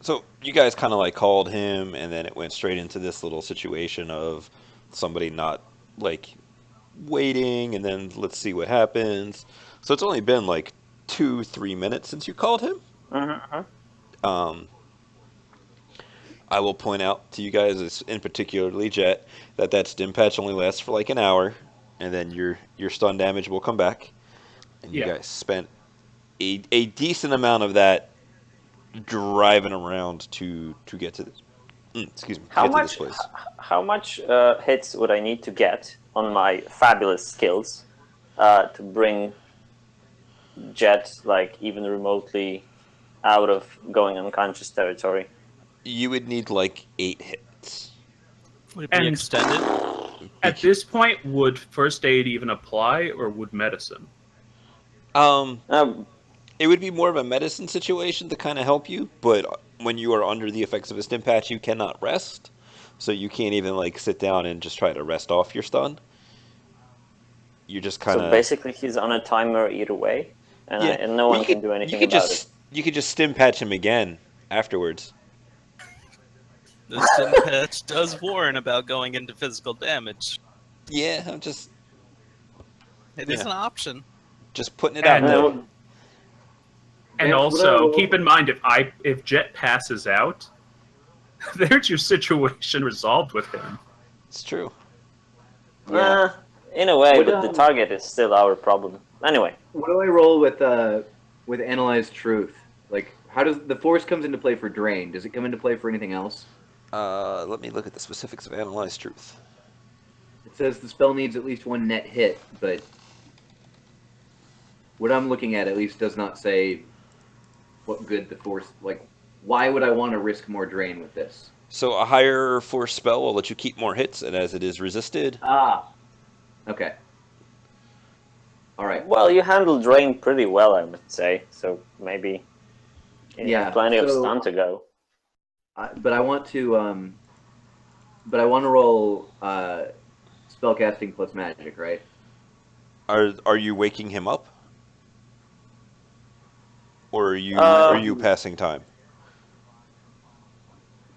So you guys kind of like called him, and then it went straight into this little situation of somebody not like waiting, and then let's see what happens. So it's only been like 2-3 minutes since you called him. Mm-hmm. I will point out to you guys, in particularly Jet, that stim patch only lasts for like an hour, and then your stun damage will come back. And you guys spent a decent amount of that driving around to get to this. Excuse me. How get much? To this place. How much hits would I need to get on my fabulous skills to bring Jet like even remotely out of going unconscious territory? You would need like 8 hits. Would it be extended? At this point, would first aid even apply, or would medicine? It would be more of a medicine situation to kind of help you, but when you are under the effects of a stim patch, you cannot rest. So you can't even like sit down and just try to rest off your stun. You just kind of... So basically he's on a timer either way, and no one can do anything about it. You could just stim patch him again afterwards. The stim patch does warn about going into physical damage. Yeah, I'm just... It is an option. Just putting it out there. And also, keep in mind, if Jet passes out, there's your situation resolved with him. It's true. In a way, but the target is still our problem. Anyway. What do I roll with Analyze Truth? Like, how does the Force comes into play for Drain? Does it come into play for anything else? Let me look at the specifics of Analyze Truth. It says the spell needs at least 1 net hit, but what I'm looking at least does not say what good the Force... Like, why would I want to risk more Drain with this? So a higher Force spell will let you keep more hits, and as it is resisted... Okay. Alright. Well, you handle Drain pretty well, I would say, so maybe... plenty of stun to go. But I want to roll spellcasting plus magic, right? Are you waking him up, or are Uh, you passing time?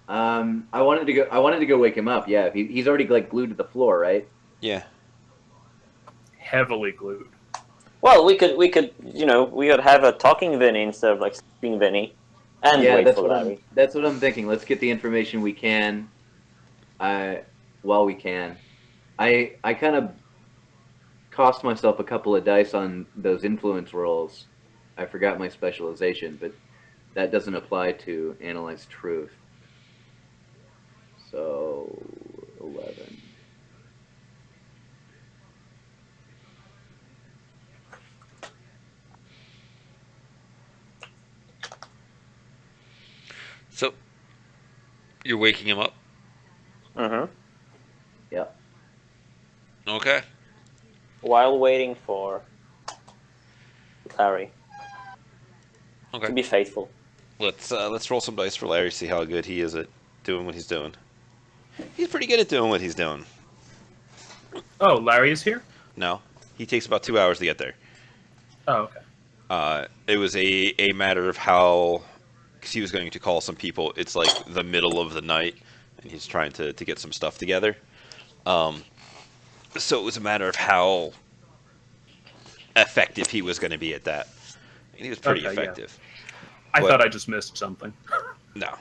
I wanted to go. I wanted to go wake him up. Yeah, he's already like glued to the floor, right? Yeah. Heavily glued. well, we could have a talking Vinny instead of like sleeping Vinny, and Yeah, wait for Larry. that's what I'm thinking. Let's get the information we can, while we can. I kind of cost myself a couple of dice on those influence rolls. I forgot my specialization, but that doesn't apply to analyze truth. So 11. So you're waking him up. Mm-hmm. Yeah. Okay. While waiting for Larry Okay. to be faithful. Let's roll some dice for Larry. See how good he is at doing what he's doing. He's pretty good at doing what he's doing. Oh, Larry is here? No, he takes about 2 hours to get there. Oh, okay. It was a matter of how, because he was going to call some people. It's like the middle of the night, and he's trying to get some stuff together. So it was a matter of how effective he was going to be at that. And he was pretty Okay, yeah. effective. I But- thought I just missed something. No.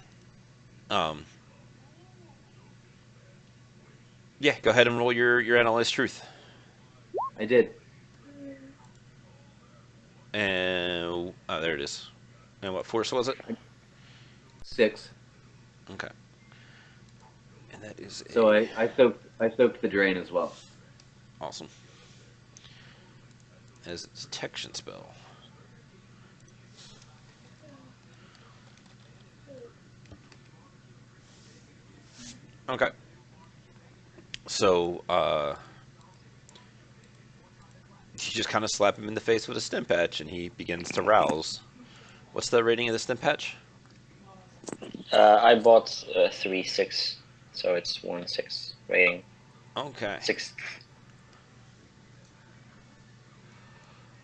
Yeah, go ahead and roll your analyze truth. I did. And there it is. And what force was it? 6. Okay. And that is So I soaked the drain as well. awesome. As a detection spell. Okay. So you just kind of slap him in the face with a stim patch, and he begins to rouse. What's the rating of the stim patch? I bought 3/6, so it's 1/6 rating. Okay. 6.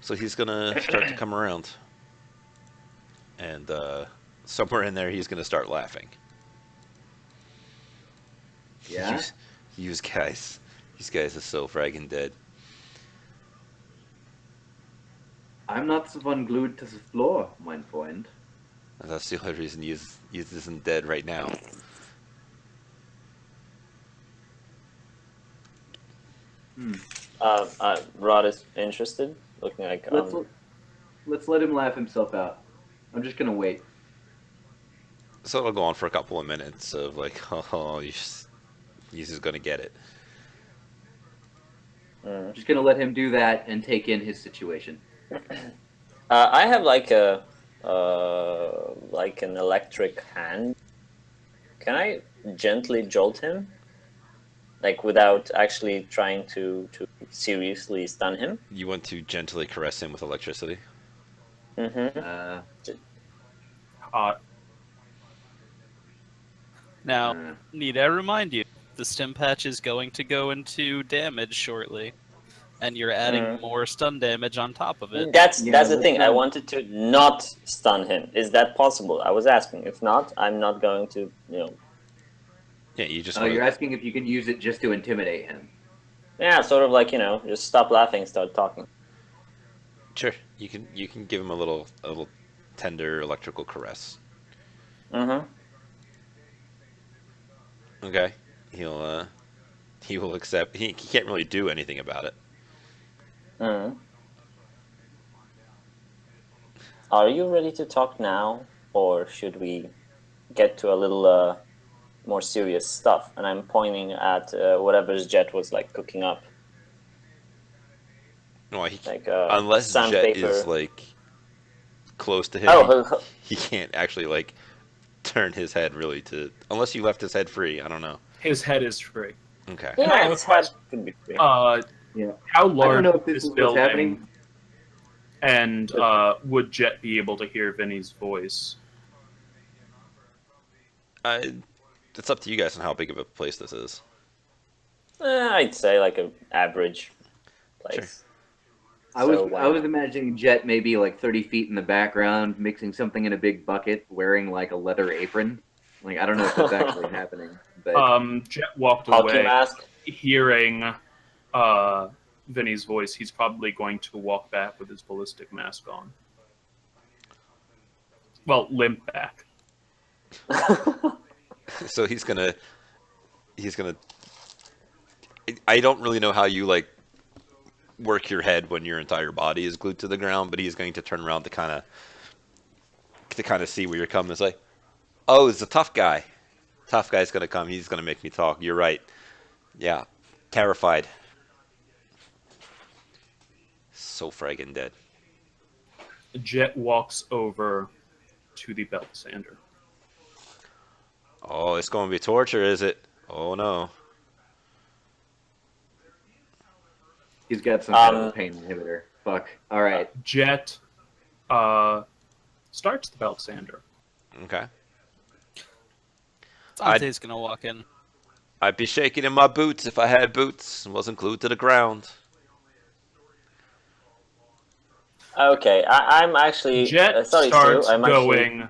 So he's gonna start to come around, and somewhere in there he's gonna start laughing. Yeah. These guys are so fragging dead. I'm not the one glued to the floor, mein Freund. And that's the only reason he's isn't dead right now. Rod is interested, looking like Let's let him laugh himself out. I'm just gonna wait. So it'll go on for a couple of minutes of like, oh, he's just gonna get it. Just gonna let him do that and take in his situation. I have like an electric hand. Can I gently jolt him, like without actually trying to seriously stun him? You want to gently caress him with electricity. Mm-hmm. Now, need I remind you, the stim patch is going to go into damage shortly, and you're adding more stun damage on top of it. That's the let's thing. I not- wanted to not stun him. Is that possible? I was asking. If not, I'm not going to. Yeah, you just. Oh, wanna- you're asking if you can use it just to intimidate him. Yeah, sort of like just stop laughing, start talking. Sure, you can give him a little tender electrical caress. Mm-hmm. Okay, he will accept. He can't really do anything about it. Mm-hmm. Are you ready to talk now, or should we get to a little more serious stuff? And I'm pointing at whatever's Jet was like cooking up, No, like unless Jet sandpaper. is like close to him, Oh, he can't actually like turn his head really to. Unless you left his head free, I don't know. His head is free. Okay. I yeah, have a his head could be free. Yeah. How I large don't know if is this this is what's building? happening. And would Jet be able to hear Vinny's voice? It's up to you guys on how big of a place this is. I'd say like an average place. I was So why I was not? imagining Jet maybe like 30 feet in the background, mixing something in a big bucket, wearing like a leather apron. Like I don't know if that's actually happening, but Jet walked Hockey away, mask. hearing Vinny's voice. He's probably going to walk back with his ballistic mask on. Well, limp back. So he's gonna. I don't really know how you like work your head when your entire body is glued to the ground, but he's going to turn around to kind of see where you're coming. It's like, oh, it's a tough guy. Tough guy's gonna come. He's gonna make me talk. You're right. Yeah, terrified. So friggin' dead. Jet walks over to the belt sander. Oh, it's gonna be torture, is it? Oh no. he's got some kind of a Um, pain inhibitor. Fuck. All right. Jet starts the belt sander. Okay. Dante's gonna walk in. I'd be shaking in my boots if I had boots and wasn't glued to the ground. Okay, I'm actually Jet sorry, Sue. starts I'm actually going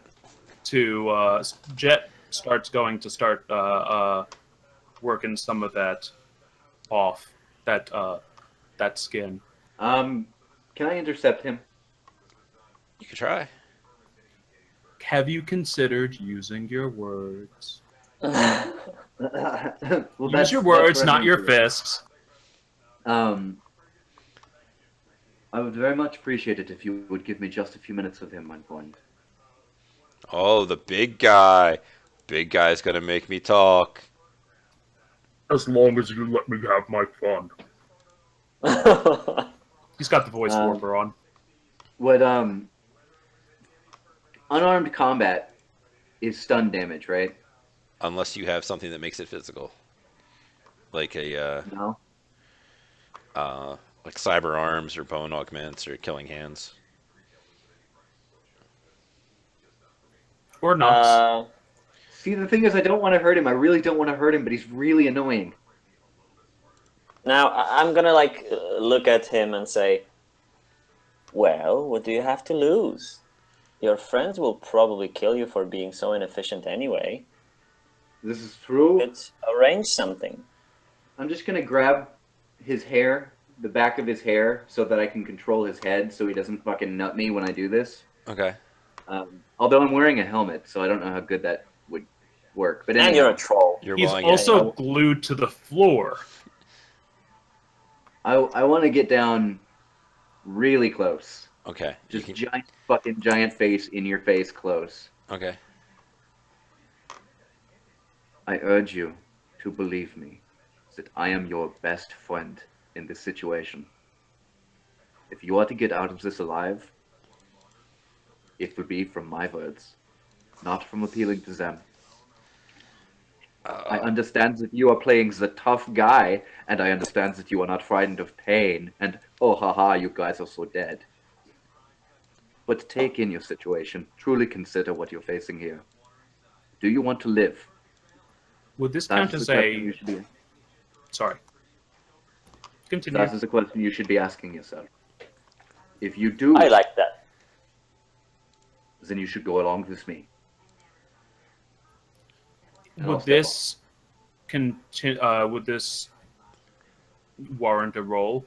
to Jet starts going to start working some of that off that skin. Can I intercept him? You could try. Have you considered using your words? Well, Use your words, what I'm not your into. fists. I would very much appreciate it if you would give me just a few minutes with him, my friend. Oh, the big guy. Big guy's gonna make me talk. As long as you let me have my fun. He's got the voice warper on. What unarmed combat is stun damage, right? Unless you have something that makes it physical. Like a No. like cyber arms or bone augments or killing hands. Or not. See, the thing is, I don't want to hurt him. I really don't want to hurt him, but he's really annoying. Now I'm gonna look at him and say, "Well, what do you have to lose? Your friends will probably kill you for being so inefficient anyway. This is true. Let's arrange something." I'm just gonna grab his hair, the back of his hair, so that I can control his head, so he doesn't fucking nut me when I do this. Okay. Although I'm wearing a helmet, so I don't know how good that would work. But And anyhow, you're a troll. You're He's lying. also glued to the floor. I want to get down really close. Okay. Just You can- giant face in your face close. okay. I urge you to believe me that I am your best friend in this situation. If you are to get out of this alive, it will be from my words, not from appealing to them. I understand that you are playing the tough guy, and I understand that you are not frightened of pain, and oh haha, you guys are so dead. But take in your situation. Truly consider what you're facing here. Do you want to live? Would this That count is as the question you a... should be. Sorry. Continue. That is a question you should be asking yourself. If you do, I like that. then you should go along with me. And I'll Would step this would this warrant a roll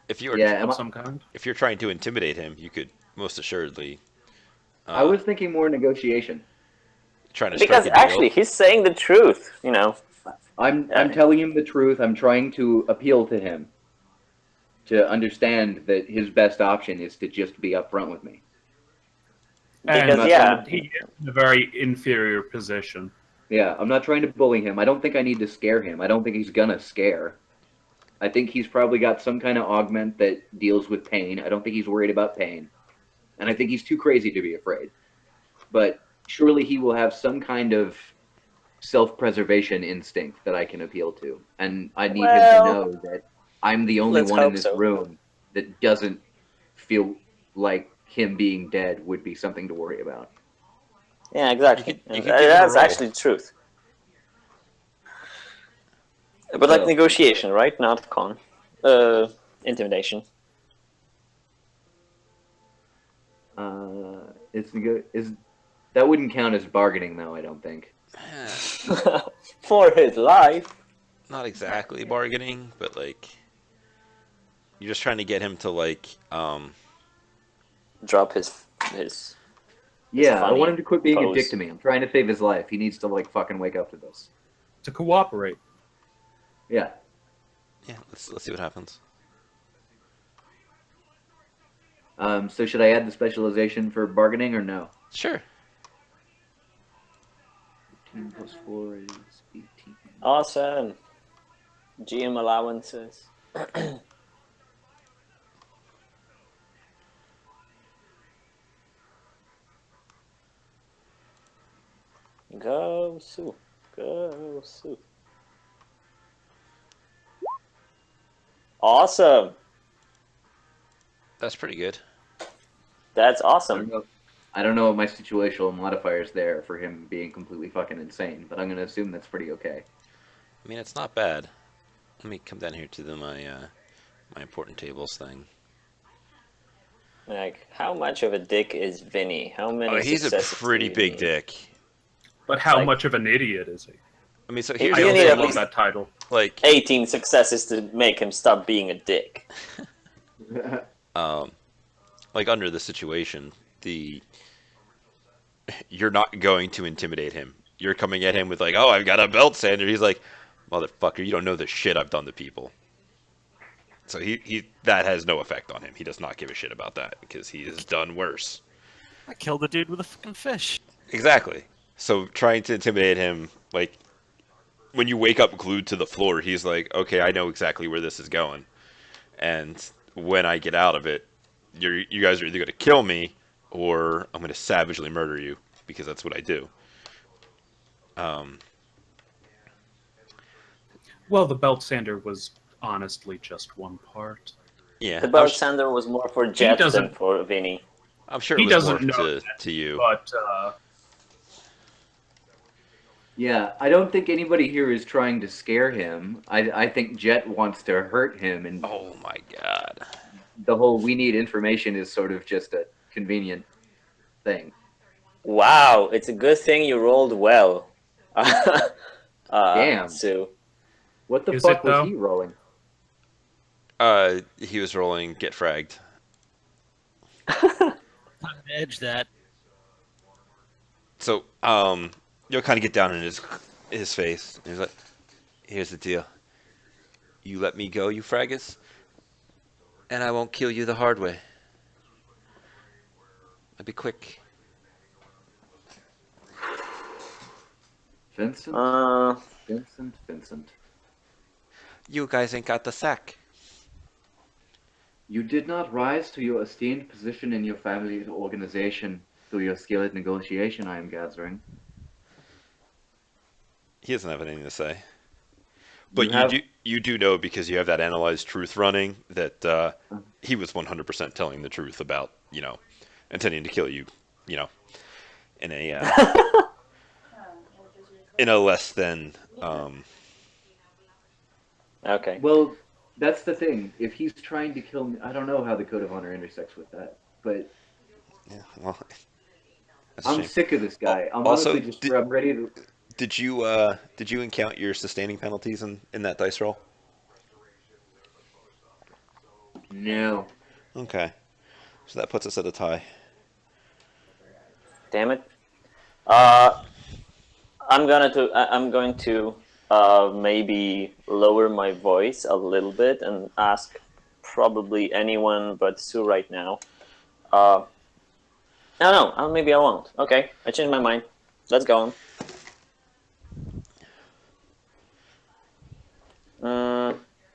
If you're Yeah, of some kind? if you're trying to intimidate him, you could most assuredly I was thinking more negotiation. trying to strike Because a deal. actually, he's saying the truth. I'm Yeah. telling him the truth. I'm trying to appeal to him to understand that his best option is to just be upfront with me. Because And yeah, he is in a very inferior position. Yeah, I'm not trying to bully him. I don't think I need to scare him. I don't think he's gonna scare. I think he's probably got some kind of augment that deals with pain. I don't think he's worried about pain. And I think he's too crazy to be afraid. But surely he will have some kind of self-preservation instinct that I can appeal to. And I need him Well, to know that I'm the only let's one in hope this so. room that doesn't feel like him being dead would be something to worry about. yeah, exactly. You could give him a That's roll. actually the truth. But like So- negotiation, right? Not con. Intimidation. Is that wouldn't count as bargaining though? I don't think. For his life. Not exactly bargaining, but like you're just trying to get him to like Drop his Yeah, I funny want him to quit being a dick pose. to me. I'm trying to save his life. He needs to like fucking wake up to this. To cooperate. Yeah. yeah, let's see what happens. So should I add the specialization for bargaining or no? Sure. 15 plus 4 is 18. Awesome. GM allowances. Go Sue. Go Sue. Awesome. That's pretty good. That's I don't awesome. know. I don't know what my situational modifiers there for him being completely fucking insane, but I'm gonna assume that's pretty okay. I mean, it's not bad. Let me come down here to my important tables thing. Like, how much of a dick is Vinny? How many Oh, he's a successes do pretty we big need? dick. But how Like- much of an idiot is he? I mean, so He- here's I You the need also at thing. love least- that title. Like, 18 successes to make him stop being a dick. um, like under the situation, you're not going to intimidate him. You're coming at him with like, oh, I've got a belt sander. He's like, motherfucker, you don't know the shit I've done to people. So he that has no effect on him. He does not give a shit about that because he has done worse. I killed a dude with a fucking fish. Exactly. So trying to intimidate him, like when you wake up glued to the floor, he's like, okay, I know exactly where this is going, and when I get out of it, you guys are either going to kill me or I'm going to savagely murder you because that's what I do. Well, the belt sander was honestly just one part. Yeah, The belt sander was more for Jet than doesn't- for Vinny. I'm sure he it was more doesn't know to you. But Yeah, I don't think anybody here is trying to scare him. I think Jet wants to hurt him, and Oh my god. the whole we need information is sort of just a convenient thing. Wow, it's a good thing you rolled well. Damn. Sue. What the Is fuck it, was though? he rolling? He was rolling get fragged. Time to edge that. So, you'll kind of get down in his face. And he's like, "Here's the deal. You let me go, you fraggas, and I won't kill you the hard way. I'll be quick." Vincent? Vincent. You guys ain't got the sack. You did not rise to your esteemed position in your family's organization through your skill at negotiation, I am gathering. He doesn't have anything to say. But you do know because you have that analyzed truth running that he was 100% telling the truth about intending to kill you, in a in a less than Okay. Well, that's the thing. If he's trying to kill me, I don't know how the Code of Honor intersects with that, but yeah, well, that's a I'm shame. sick of this guy. I'm Also, honestly just I'm ready to. Did you encounter your sustaining penalties in that dice roll? No. Okay, so that puts us at a tie. Damn it. I'm going to maybe lower my voice a little bit and ask probably anyone but Sue right now. No, maybe I won't. Okay, I changed my mind. Let's go on.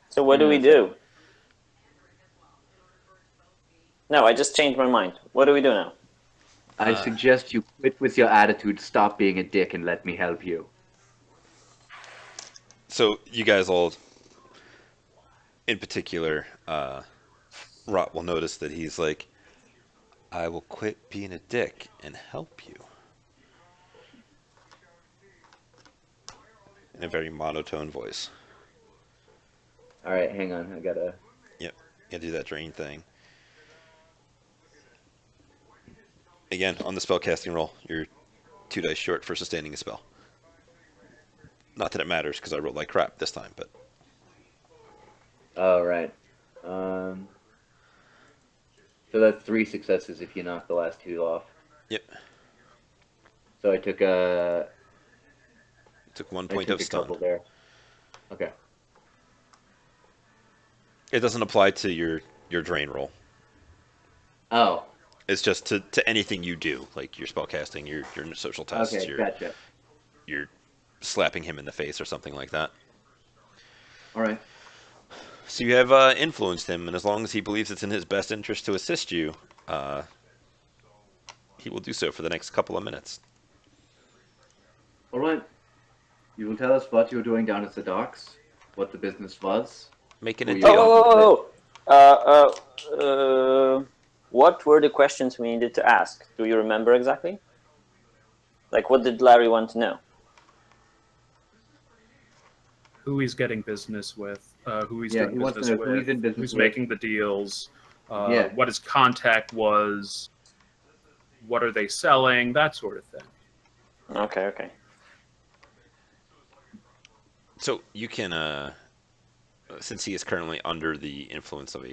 So what do we do? No, I just changed my mind. What do we do now? I suggest you quit with your attitude, stop being a dick, and let me help you. So you guys all, in particular, Rot will notice that he's like, "I will quit being a dick and help you," in a very monotone voice. All right, hang on. I gotta. Yep, you gotta do that drain thing. Again, on the spellcasting roll, you're 2 dice short for sustaining a spell. Not that it matters because I rolled like crap this time, but All right. So that's 3 successes if you knock the last 2 off. yep. So I took a Took 1 point took of a stun. couple there. Okay. It doesn't apply to your drain roll. Oh. It's just to anything you do, like your spellcasting, your social tests, Okay. Gotcha. you're slapping him in the face or something like that. All right. So you have influenced him, and as long as he believes it's in his best interest to assist you, he will do so for the next couple of minutes. All right. You will tell us what you're doing down at the docks, what the business was. Make an Oh, intel. What were the questions we needed to ask? Do you remember exactly? Like, what did Larry want to know? Who he's getting business with, who he's Yeah, doing he wants to business know who with, he's in business who's with. making the deals, Yeah. what his contact was, what are they selling, that sort of thing. Okay. So you can, since he is currently under the influence of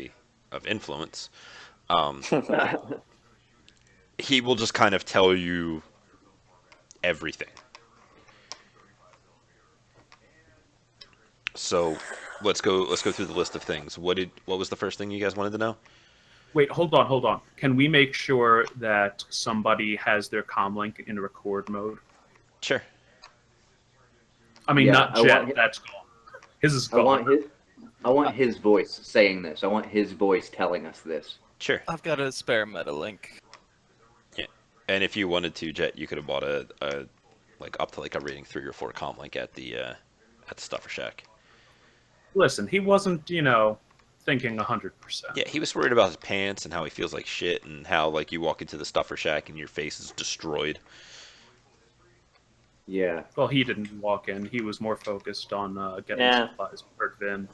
influence, he will just kind of tell you everything. So let's go through the list of things. What was the first thing you guys wanted to know? Wait, hold on. Can we make sure that somebody has their comlink in record mode? Sure. I mean, Yeah, not I Jet. want- That's gone. His is I gone. want his voice saying this. I want his voice telling us this. Sure. I've got a spare meta link. Yeah. And if you wanted to, Jet, you could have bought a like up to like a rating 3 or 4 comp link at the Stuffer Shack. Listen, he wasn't, thinking 100%. Yeah, he was worried about his pants and how he feels like shit and how like you walk into the Stuffer Shack and your face is destroyed. Yeah. Well, he didn't walk in. He was more focused on getting Yeah. supplies for Vin.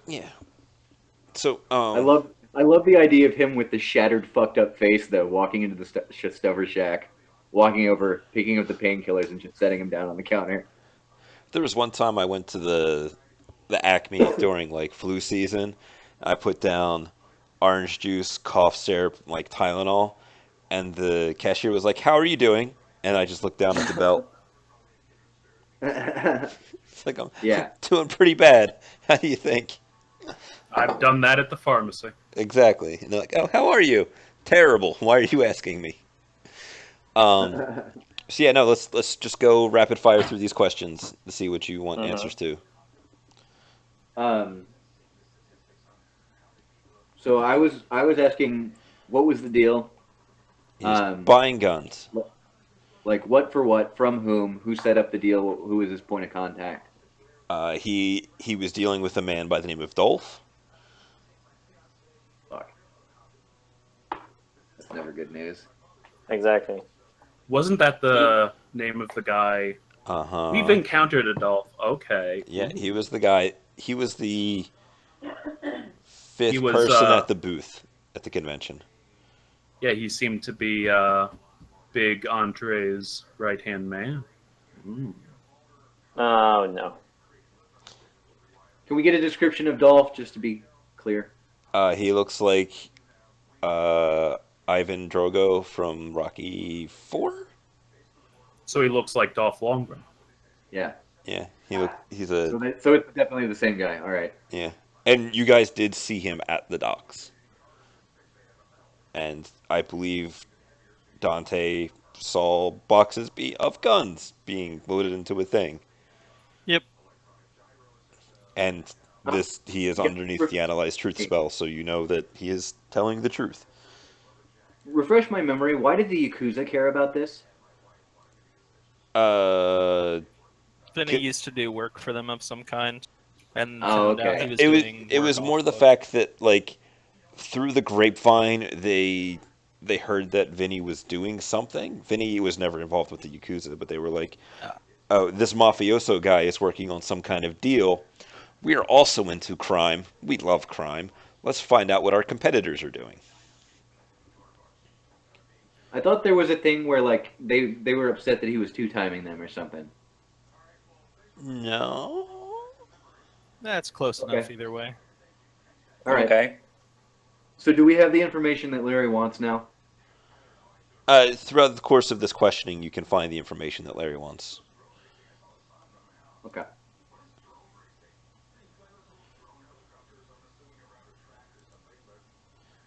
Yeah. So I love the idea of him with the shattered, fucked up face, though, walking into the Stuffer Shack, walking over, picking up the painkillers, and just setting him down on the counter. there was one time I went to the Acme during like flu season. I put down orange juice, cough syrup, like Tylenol, and the cashier was like, "How are you doing?" And I just looked down at the belt. It's like I'm Yeah. doing pretty bad. How do you think? I've done that at the pharmacy. Exactly. And they're like, "Oh, how are you?" Terrible. Why are you asking me? So yeah, no. Let's just go rapid fire through these questions to see what you want answers to. So I was asking, what was the deal? He's buying guns. Like what for what, from whom, who set up the deal, who was his point of contact? He was dealing with a man by the name of Dolph. Fuck. That's never good news. Exactly. Wasn't that the name of the guy? Uh-huh. We've encountered Adolf. Okay. Yeah, he was the guy. He was the fifth He was, person at the booth at the convention. Yeah, he seemed to be Big Andre's right-hand man. Ooh. Oh, no. Can we get a description of Dolph, just to be clear? He looks like Ivan Drogo from Rocky 4. So he looks like Dolph Lundgren. Yeah. Yeah, he's a So it's definitely the same guy. All right. yeah. And you guys did see him at the docks. And I believe Dante saw boxes of guns being loaded into a thing. Yep. And he is underneath the Analyze Truth spell, so you know that he is telling the truth. Refresh my memory. Why did the Yakuza care about this? Vinny used to do work for them of some kind, and Oh, found out okay. he was It was doing it work was more off the of- fact that like through the grapevine they heard that Vinny was doing something. Vinny was never involved with the Yakuza, but they were like, "Oh, this mafioso guy is working on some kind of deal. We are also into crime. We love crime. Let's find out what our competitors are doing." I thought there was a thing where like they were upset that he was two-timing them or something. No. That's close Okay. enough either way. All right. Okay. So do we have the information that Larry wants now? Throughout the course of this questioning, you can find the information that Larry wants. Okay.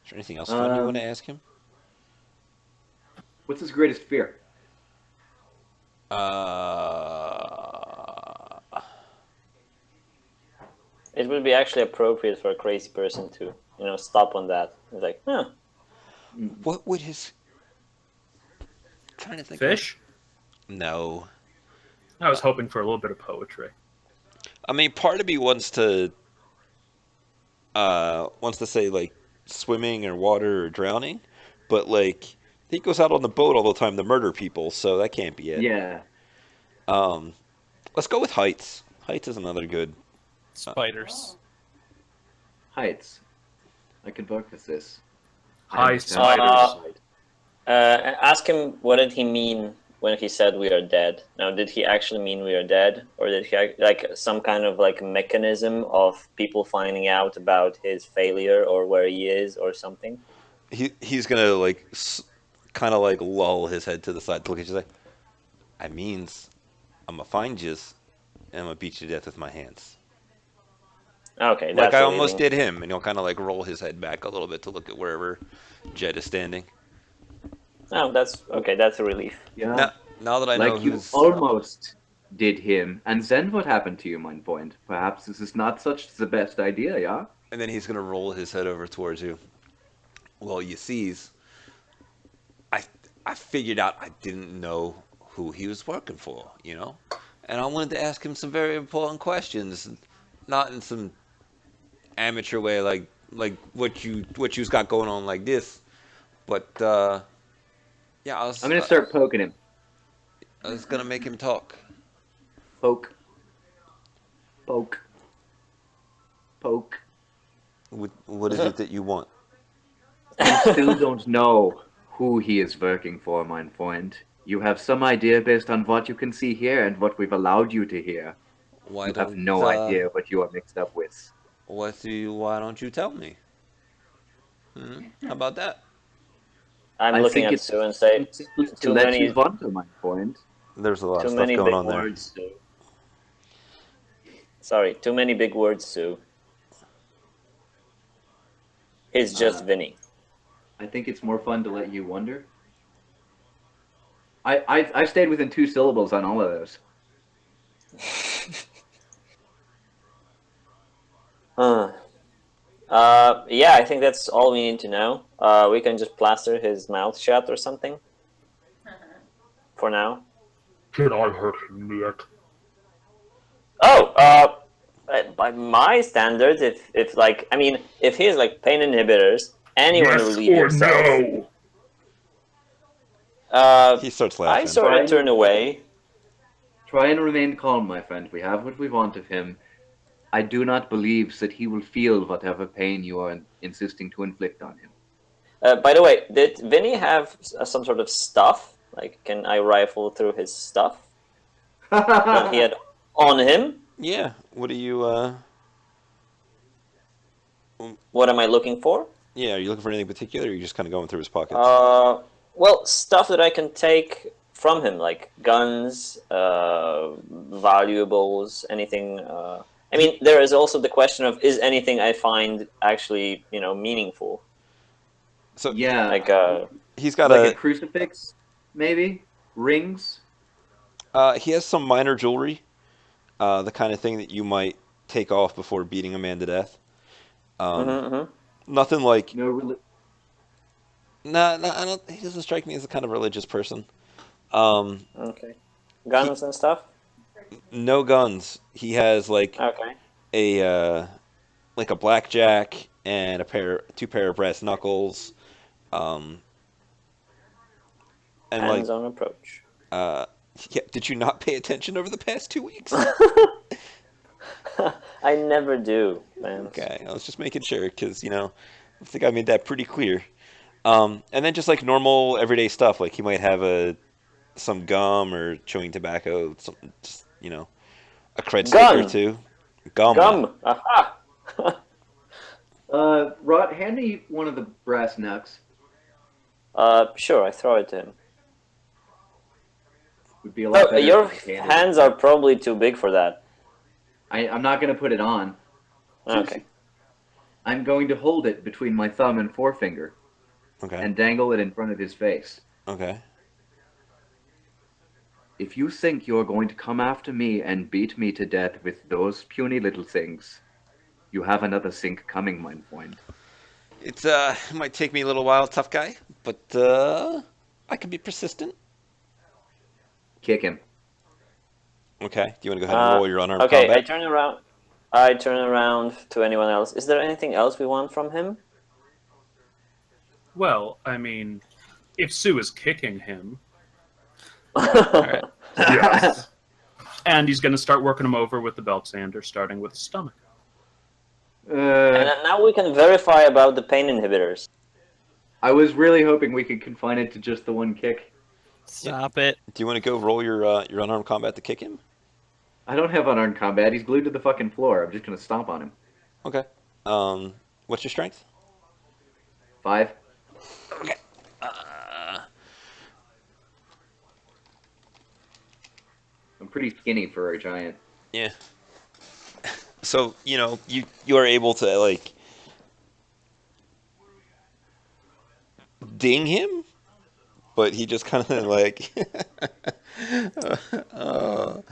Is there anything else fun you want to Um, ask him? What's his greatest fear? Uh, It would be actually appropriate for a crazy person to, stop on that. It's like, huh. what would his? Trying to think. Fish? No. I was hoping for a little bit of poetry. I mean, part of me wants to say like swimming or water or drowning, but like he goes out on the boat all the time to murder people, so that can't be it. Yeah. Um, let's go with heights. Heights is another good. Spiders. Heights. I can vote for this. High Uh, spiders. Ask him what did he mean when he said we are dead. Now, did he actually mean we are dead, or did he like some kind of like mechanism of people finding out about his failure or where he is or something? He's gonna like kind of like lull his head to the side to look at you like, I means I'm gonna find you and I'm gonna beat you to death with my hands. Okay, Like that's I relieving. almost did him, and he'll kind of like roll his head back a little bit to look at wherever Jed is standing. No, that's okay. That's a relief. Yeah. Now that I know Like you who's almost did him, and then what happened to you, mind point? Perhaps this is not such the best idea, yeah? and then he's gonna roll his head over towards you. Well, you sees, I I figured out I didn't know who he was working for, and I wanted to ask him some very important questions, not in some amateur way like what you's got going on like this, but yeah, I'm gonna start poking him. I was gonna make him talk. Poke. Poke. Poke. What is it that you want? You still don't know who he is working for, mind point. You have some idea based on what you can see here and what we've allowed you to hear. Why You have don't no idea what you are mixed up with. why don't you tell me? How about that? I'm I looking think at it's Sue and say, simply to too let many- you wonder, mind point. There's a lot too of stuff many going big on there. words, Sue. Sorry, too many big words, Sue. He's just Vinny. I think it's more fun to let you wonder. I stayed within 2 syllables on all of those. Huh. Yeah, I think that's all we need to know. We can just plaster his mouth shut or something. For now. Did I hurt him yet? Oh, by my standards, if like, I mean, if he's like pain inhibitors, anyone Yes will leave or yourself. no? He starts I laughing. sort of turn away. Try and remain calm, my friend. We have what we want of him. I do not believe that he will feel whatever pain you are insisting to inflict on him. By the way, did Vinny have some sort of stuff? Like, can I rifle through his stuff that he had on him? Yeah. What are you? What am I looking for? Yeah. Are you looking for anything particular? Or are you just kind of going through his pockets? Well, stuff that I can take from him, like guns, valuables, anything. I mean, there is also the question of, is anything I find actually, meaningful? So Yeah, Like, he's got like a crucifix, maybe? Rings? he has some minor jewelry, the kind of thing that you might take off before beating a man to death. Nothing like. No, really. Nah, I don't. He doesn't strike me as a kind of religious person. okay. Guns and stuff? No guns. He has like Okay. a blackjack and two pair of brass knuckles, and like Hands-on approach. yeah. Did you not pay attention over the past 2 weeks? I never do, man. Okay, I was just making sure because I think I made that pretty clear. And then just like normal everyday stuff, like he might have some gum or chewing tobacco, something, just, a cred stick or Gun! two. Gum. Gum! Aha! Rod, hand me one of the brass knucks. Sure, I throw it to him. Would be a lot Oh, better. your if I handed hands it. are probably too big for that. I'm not going to put it on. Okay. I'm going to hold it between my thumb and forefinger Okay. and dangle it in front of his face. Okay. If you think you're going to come after me and beat me to death with those puny little things, you have another sink coming, mein Freund. It might take me a little while, tough guy, but I can be persistent. Kick him. Okay. Do you want to go ahead and roll your unarmed Okay, combat? I turn around. I turn around to anyone else. Is there anything else we want from him? Well, I mean, if Sue is kicking him, Alright. yes. And he's going to start working him over with the belt sander, starting with the stomach. And then now we can verify about the pain inhibitors. I was really hoping we could confine it to just the one kick. Stop it. Do you want to go roll your unarmed combat to kick him? I don't have unarmed combat. He's glued to the fucking floor. I'm just going to stomp on him. Okay. What's your strength? 5. Okay. I'm pretty skinny for a giant. Yeah. So you are able to like ding him, but he just kind of like, oh,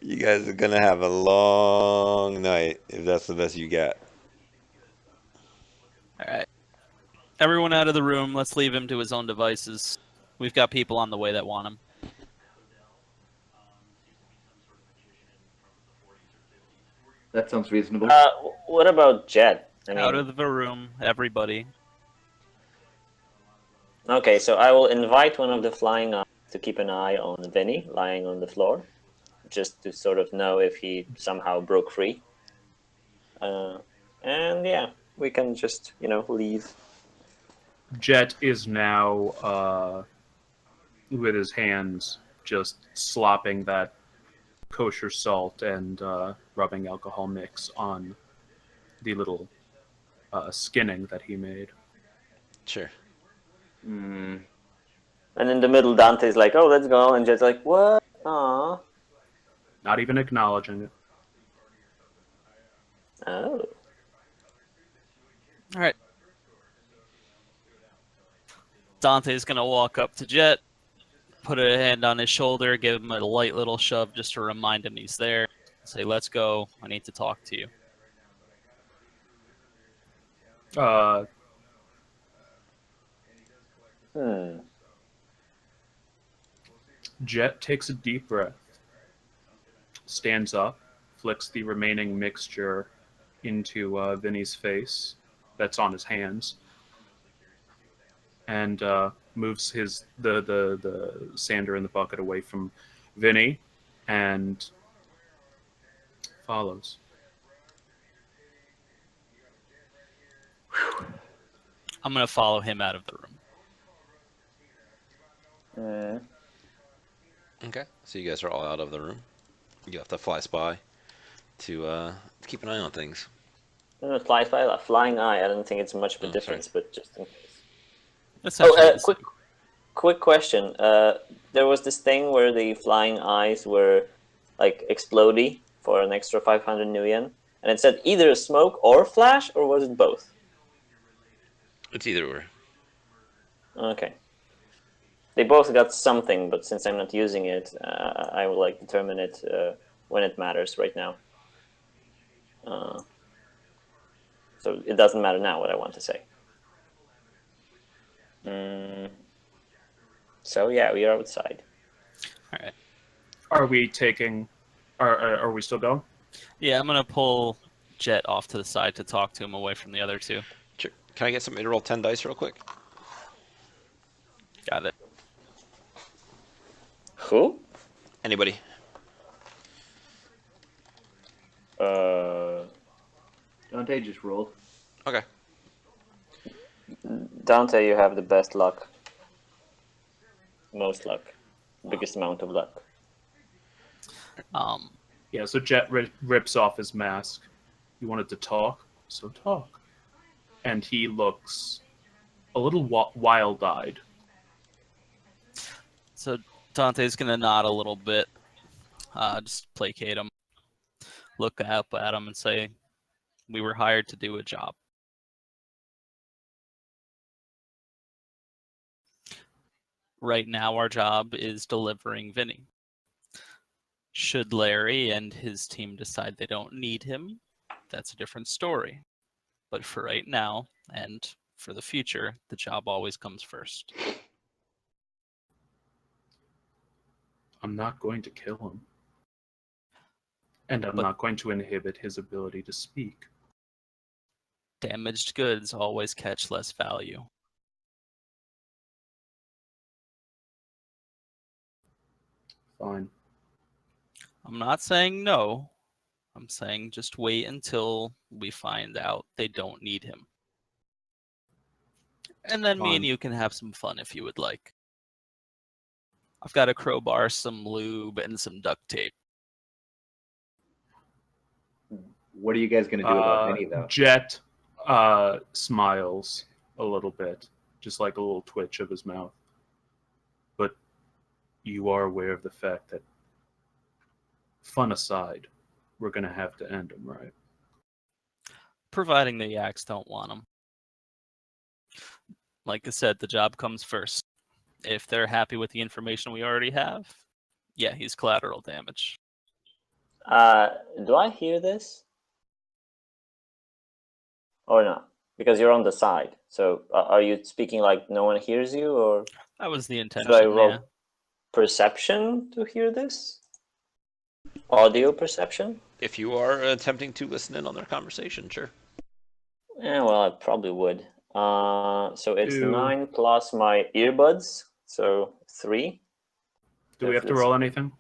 you guys are gonna have a long night if that's the best you got. Alright. Everyone out of the room. Let's leave him to his own devices. We've got people on the way that want him. That sounds reasonable. What about Jet? I mean, Out of the room, everybody. okay, so I will invite one of the flying eyes to keep an eye on Vinny lying on the floor, just to sort of know if he somehow broke free. And yeah, we can just leave. Jet is now, with his hands, just slopping that kosher salt and rubbing alcohol mix on the little skinning that he made. Sure. Mm. And in the middle, Dante's like, "Oh, let's go," and Jet's like, "What? Aw, Not even acknowledging it. oh." Alright. Dante's gonna walk up to Jet, put a hand on his shoulder, give him a light little shove just to remind him he's there. Say, let's go. I need to talk to you. Jet takes a deep breath, stands up, flicks the remaining mixture into Vinny's face that's on his hands, and moves the sander in the bucket away from Vinny and follows. I'm gonna follow him out of the room. Okay. So you guys are all out of the room. You have to fly spy to keep an eye on things. Flying eye. I don't think it's much of a Oh, difference, but just in case. Essentially the same. Quick question. There was this thing where the flying eyes were like explodey for an extra 500 new yen, and it said either smoke or flash, or was it both? It's either or. Okay. They both got something, but since I'm not using it, I will determine it when it matters right now. So it doesn't matter now what I want to say. So yeah, we are outside. All right. Are we taking? Are we still going? Yeah, I'm gonna pull Jet off to the side to talk to him away from the other two. Sure. Can I get somebody to roll 10 dice real quick? Got it. Who? Anybody? Dante just rolled. Okay. Dante, you have the best luck. Most luck. Biggest amount of luck. Yeah, so Jet rips off his mask. You wanted to talk? So talk. And he looks a little wild-eyed. So Dante's gonna nod a little bit, just placate him, look up at him, and say, "We were hired to do a job. Right now, our job is delivering Vinny. Should Larry and his team decide they don't need him, that's a different story. But for right now, and for the future, the job always comes first." I'm not going to kill him. And I'm But- not going to inhibit his ability to speak. Damaged goods always catch less value. Fine. I'm not saying no. I'm saying just wait until we find out they don't need him. And then me and Fine. you can have some fun if you would like. I've got a crowbar, some lube, and some duct tape. What are you guys gonna do about Vinny though? Jet smiles a little bit, just like a little twitch of his mouth. But you are aware of the fact that, fun aside, we're going to have to end him, right? Providing the Yaks don't want him. Like I said, the job comes first. If they're happy with the information we already have, yeah, he's collateral damage. Do I hear this? Or not? Because you're on the side. So are you speaking like no one hears you, or That was the should intention, I roll yeah. perception to hear this? Audio perception? If you are attempting to listen in on their conversation, sure. Yeah, well, I probably would. So it's Ew. 9 plus my earbuds, so 3. Do we have to roll anything?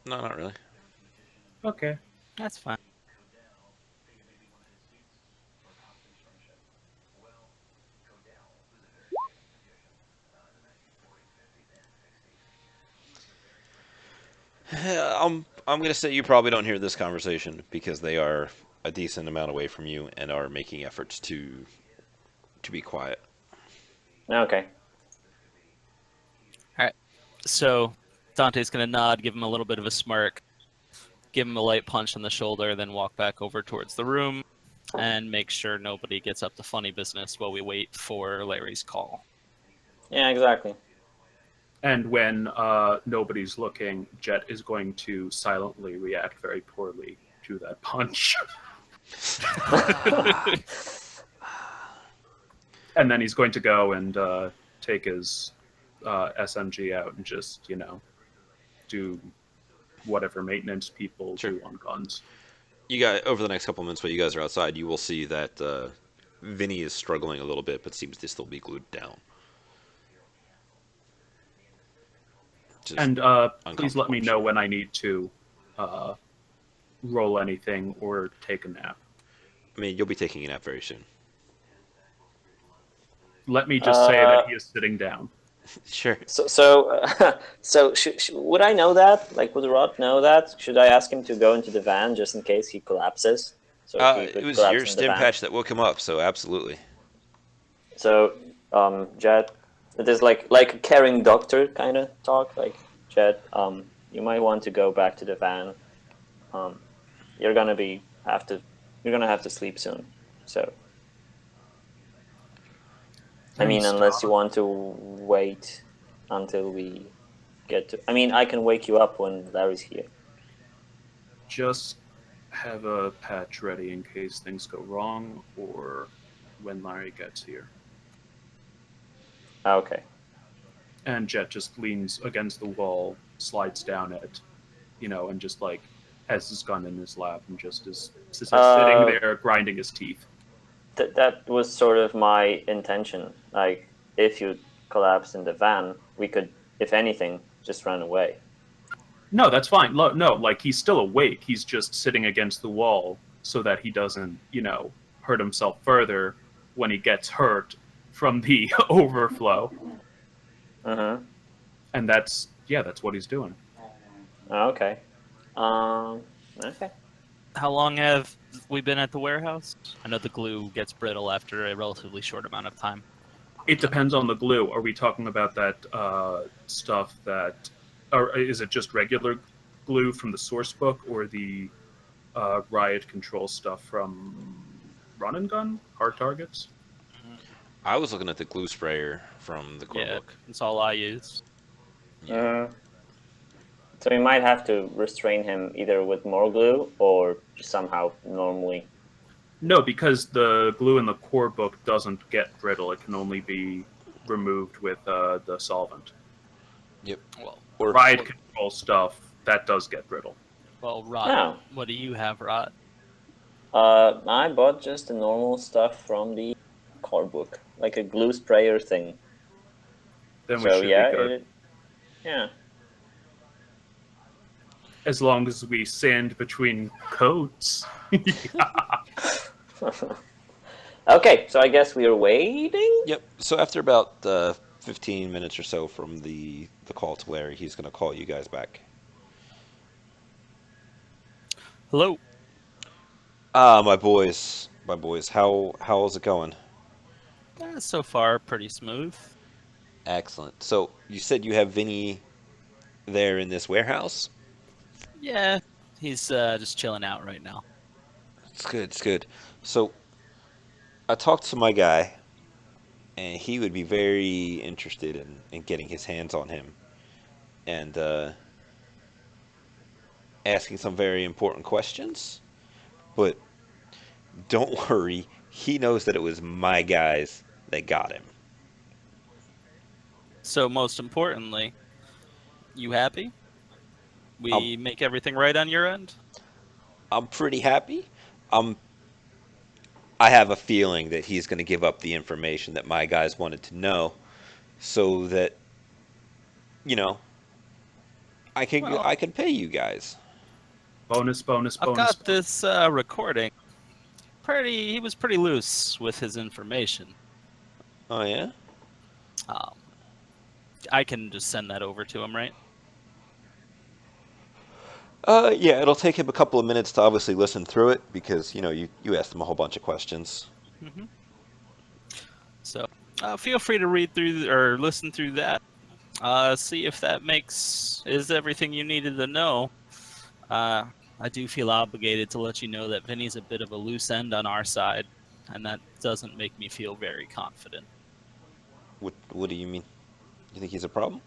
No, not really. Okay. That's fine. I'm gonna say you probably don't hear this conversation because they are a decent amount away from you and are making efforts to be quiet. Okay. So Dante's gonna nod, give him a little bit of a smirk, give him a light punch on the shoulder, then walk back over towards the room and make sure nobody gets up to funny business while we wait for Larry's call. Yeah, exactly. And when nobody's looking, Jet is going to silently react very poorly to that punch. And then he's going to go and take his SMG out and just, do whatever maintenance people Sure. do on guns. You guys, over the next couple minutes while you guys are outside, you will see that Vinny is struggling a little bit, but seems to still be glued down. Just And please let me uncomfortable, know sure. when I need to roll anything or take a nap. I mean, you'll be taking a nap very soon. Let me just say that he is sitting down. Sure. So would I know that? Like, would Rod know that? Should I ask him to go into the van just in case he collapses? So he could It was collapse your in the stim van. patch that woke him up, so absolutely. So, Jet, it is like a caring doctor kind of talk. Like, Jet, you might want to go back to the van. You're gonna have to sleep soon. So, I mean, Thanks, unless you Doc. want to wait until we get to. I mean, I can wake you up when Larry's here. Just have a patch ready in case things go wrong or when Larry gets here. Okay. And Jet just leans against the wall, slides down it, and just like has his gun in his lap and just is sitting there grinding his teeth. That was sort of my intention. Like, if you collapse in the van, we could, if anything, just run away. No, that's fine. No, like he's still awake. He's just sitting against the wall so that he doesn't, hurt himself further. when he gets hurt from the overflow. And that's what he's doing. Okay. Okay. How long have we been at the warehouse? I know the glue gets brittle after a relatively short amount of time. It depends on the glue. Are we talking about that stuff that, or is it just regular glue from the source book, or the riot control stuff from Run and Gun, Hard Targets? I was looking at the glue sprayer from the core Yeah, book. that's all I use. Yeah. So we might have to restrain him either with more glue or just somehow normally. No, because the glue in the core book doesn't get brittle. It can only be removed with the solvent. Yep. Well, Or Riot control stuff, that does get brittle. Rod, Oh. what do you have, Rod? I bought just the normal stuff from the car book, like a glue sprayer thing. Then we So should yeah, be good. yeah. As long as we sand between coats. Okay, so I guess we are waiting. Yep. So after about 15 minutes or so from the call to Larry, he's going to call you guys back. Hello. My boys. How's it going? So far, pretty smooth. Excellent. So you said you have Vinny there in this warehouse? Yeah, he's just chilling out right now. It's good. It's good. So I talked to my guy, and he would be very interested in getting his hands on him and asking some very important questions. But don't worry, he knows that it was my guys that got him. So most importantly, you happy? We make everything right on your end? I'm pretty happy. I have a feeling that he's going to give up the information that my guys wanted to know, so that I can pay you guys. Bonus. I've got this recording. He was pretty loose with his information. Oh yeah. I can just send that over to him, right? Yeah, it'll take him a couple of minutes to obviously listen through it because you asked him a whole bunch of questions. Mm-hmm. So feel free to read through or listen through that. See if that is everything you needed to know. I do feel obligated to let you know that Vinny's a bit of a loose end on our side, and that doesn't make me feel very confident. What do you mean? You think he's a problem?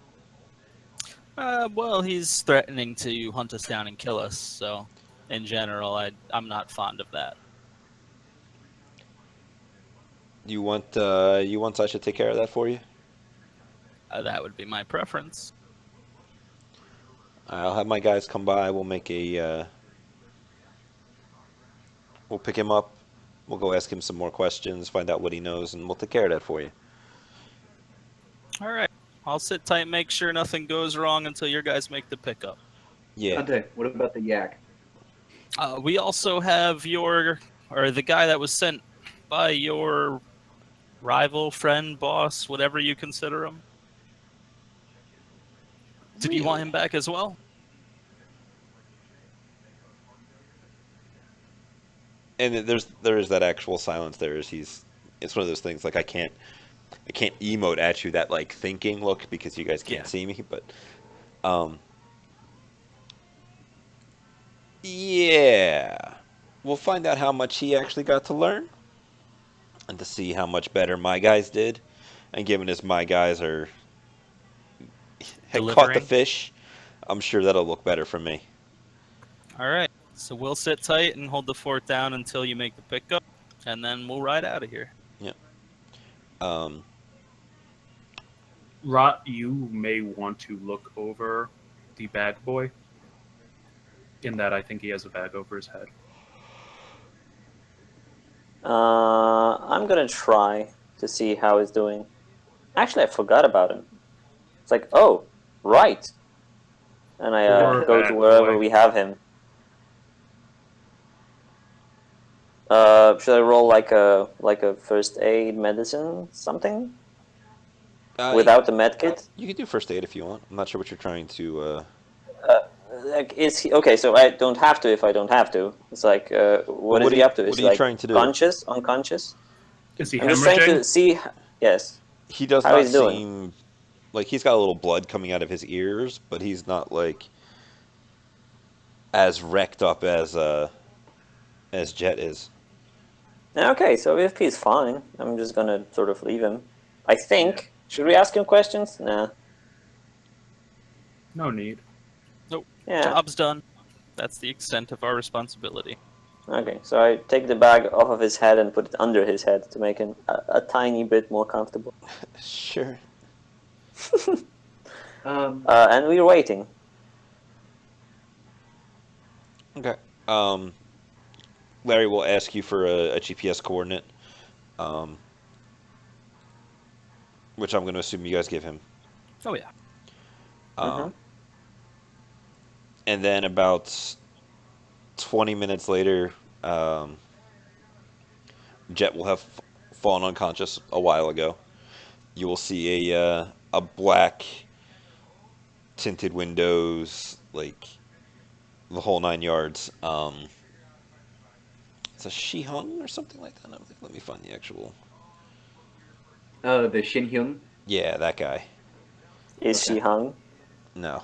Well, he's threatening to hunt us down and kill us, so in general, I'm not fond of that. You want I should take care of that for you? That would be my preference. I'll have my guys come by. We'll pick him up. We'll go ask him some more questions, find out what he knows, and we'll take care of that for you. All right. I'll sit tight and make sure nothing goes wrong until your guys make the pickup. Yeah. Dante, what about the yak? We also have the guy that was sent by your rival, friend, boss, whatever you consider him. Did you want him back as well? And there is that actual silence. It's one of those things like I can't emote at you that like thinking look because you guys can't see me, but yeah, we'll find out how much he actually got to learn and to see how much better my guys did. And given as my guys had caught the fish, I'm sure that'll look better for me. All right. So we'll sit tight and hold the fort down until you make the pickup, and then we'll ride out of here. Yeah. Rot, you may want to look over the bag boy. In that, I think he has a bag over his head. I'm gonna try to see how he's doing. Actually, I forgot about him. It's like, oh, right. And I go to wherever we have him. Should I roll like a first aid medicine something without the med kit? You can do first aid if you want. I'm not sure what you're trying to. Like, is he okay? So I don't have to if I don't have to. It's like, what is he up to? What Is are he you like trying to do? conscious, unconscious? Is he I'm just trying to hemorrhaging? see. Yes. He does How not he's doing. seem like he's got a little blood coming out of his ears, but he's not like as wrecked up as Jet is. Okay, so if he's fine, I'm just gonna sort of leave him. I think. Should we ask him questions? Nah. No need. Yeah. Job's done. That's the extent of our responsibility. Okay, so I take the bag off of his head and put it under his head to make him a tiny bit more comfortable. Sure. And we're waiting. Okay. Larry will ask you for a GPS coordinate, which I'm going to assume you guys give him. Oh yeah. And then about 20 minutes later, Jet will have fallen unconscious a while ago. You will see a black tinted windows, like the whole 9 yards. It's a Shihung or something like that. Let me find the actual. The Shin Hyung. Yeah, that guy. Is she hung? No.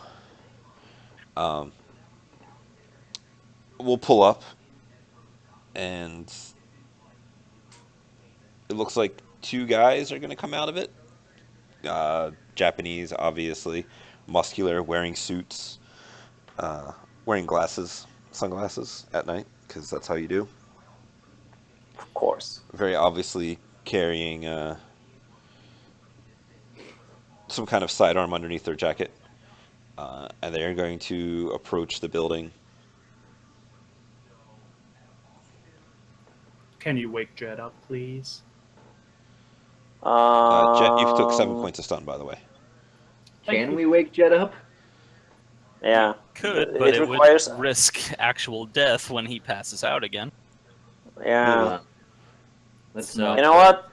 We'll pull up, and it looks like two guys are going to come out of it. Japanese, obviously, muscular, wearing suits, wearing sunglasses at night, because that's how you do. Of course. Very obviously carrying some kind of sidearm underneath their jacket. And they're going to approach the building. Can you wake Jet up, please? Jet, you took 7 points of stun, by the way. Can we wake Jet up? Yeah. Could, but it requires. would risk actual death when he passes out again. Yeah. Let's So- not. You know what?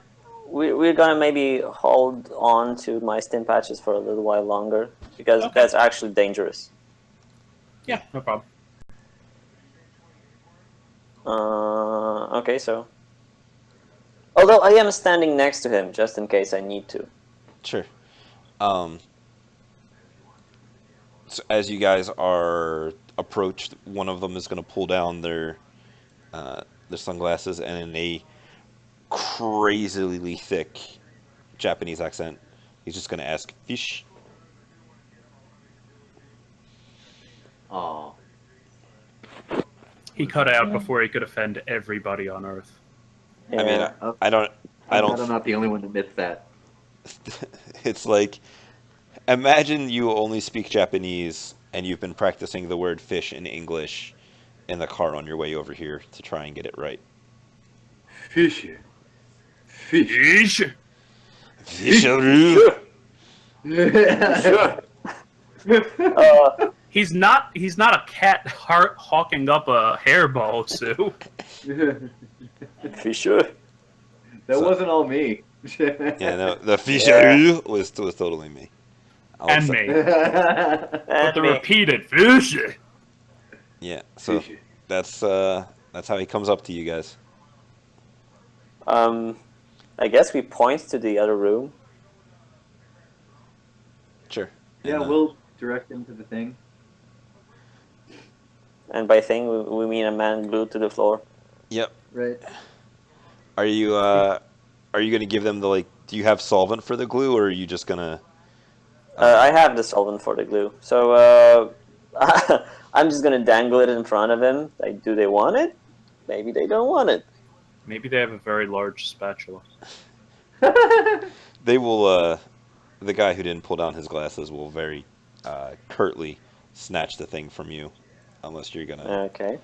We're gonna maybe hold on to my stim patches for a little while longer because Okay. that's actually dangerous. Yeah, no problem. Okay, so. Although I am standing next to him just in case I need to. Sure. So as you guys are approached, one of them is going to pull down their sunglasses, and in a crazily thick Japanese accent, he's just going to ask, "Fish?" Aw. He cut out before he could offend everybody on Earth. Yeah. I mean, I don't. I'm glad I'm not the only one that missed that. It's like, imagine you only speak Japanese and you've been practicing the word fish in English in the car on your way over here to try and get it right. Fish. Fish. Fisharoo. He's not a cat hawking up a hairball, Sue. Fisher. That wasn't all me. Yeah, no, the fisharoo was totally me. I'll And accept- me. But And the me. repeated fish. Yeah, so that's how he comes up to you guys. I guess we point to the other room. Sure. Yeah, And, we'll direct him to the thing. And by thing, we mean a man glued to the floor. Yep. Right. Are you gonna give them the do you have solvent for the glue, or are you just gonna I have the solvent for the glue. So I'm just going to dangle it in front of him. Like, do they want it? Maybe they don't want it. Maybe they have a very large spatula. They will the guy who didn't pull down his glasses will very curtly snatch the thing from you, unless you're gonna Okay.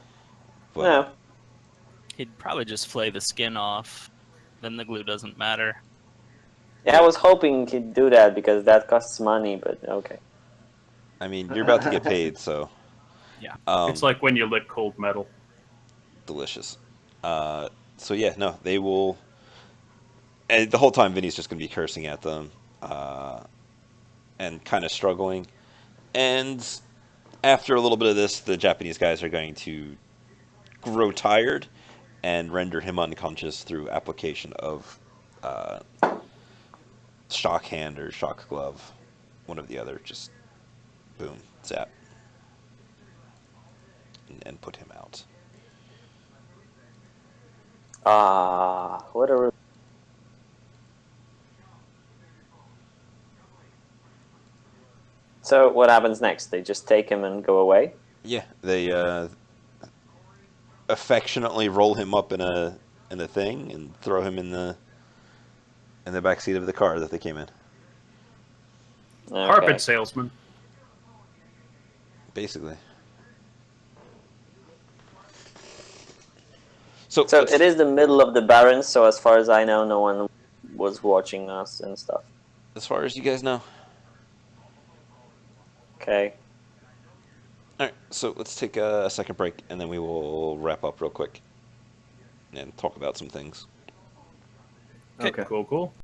but- No. He'd probably just flay the skin off. Then the glue doesn't matter. Yeah, I was hoping he'd do that because that costs money, but okay. I mean, you're about to get paid, so Yeah. It's like when you lick cold metal. delicious. So yeah, no, they will. And the whole time, Vinny's just going to be cursing at them, uh, and kind of struggling. And after a little bit of this, the Japanese guys are going to grow tired and render him unconscious through application of uh, shock hand or shock glove, one of the other. Just boom, zap, and put him out. What a. So what happens next? They just take him and go away? Yeah, they affectionately roll him up in a thing and throw him in the back seat of the car that they came in. Okay. Carpet salesman. Basically. So it is the middle of the Barrens, so as far as I know, no one was watching us and stuff. As far as you guys know. Okay. All right, so let's take a second break, and then we will wrap up real quick and talk about some things. Okay. Cool.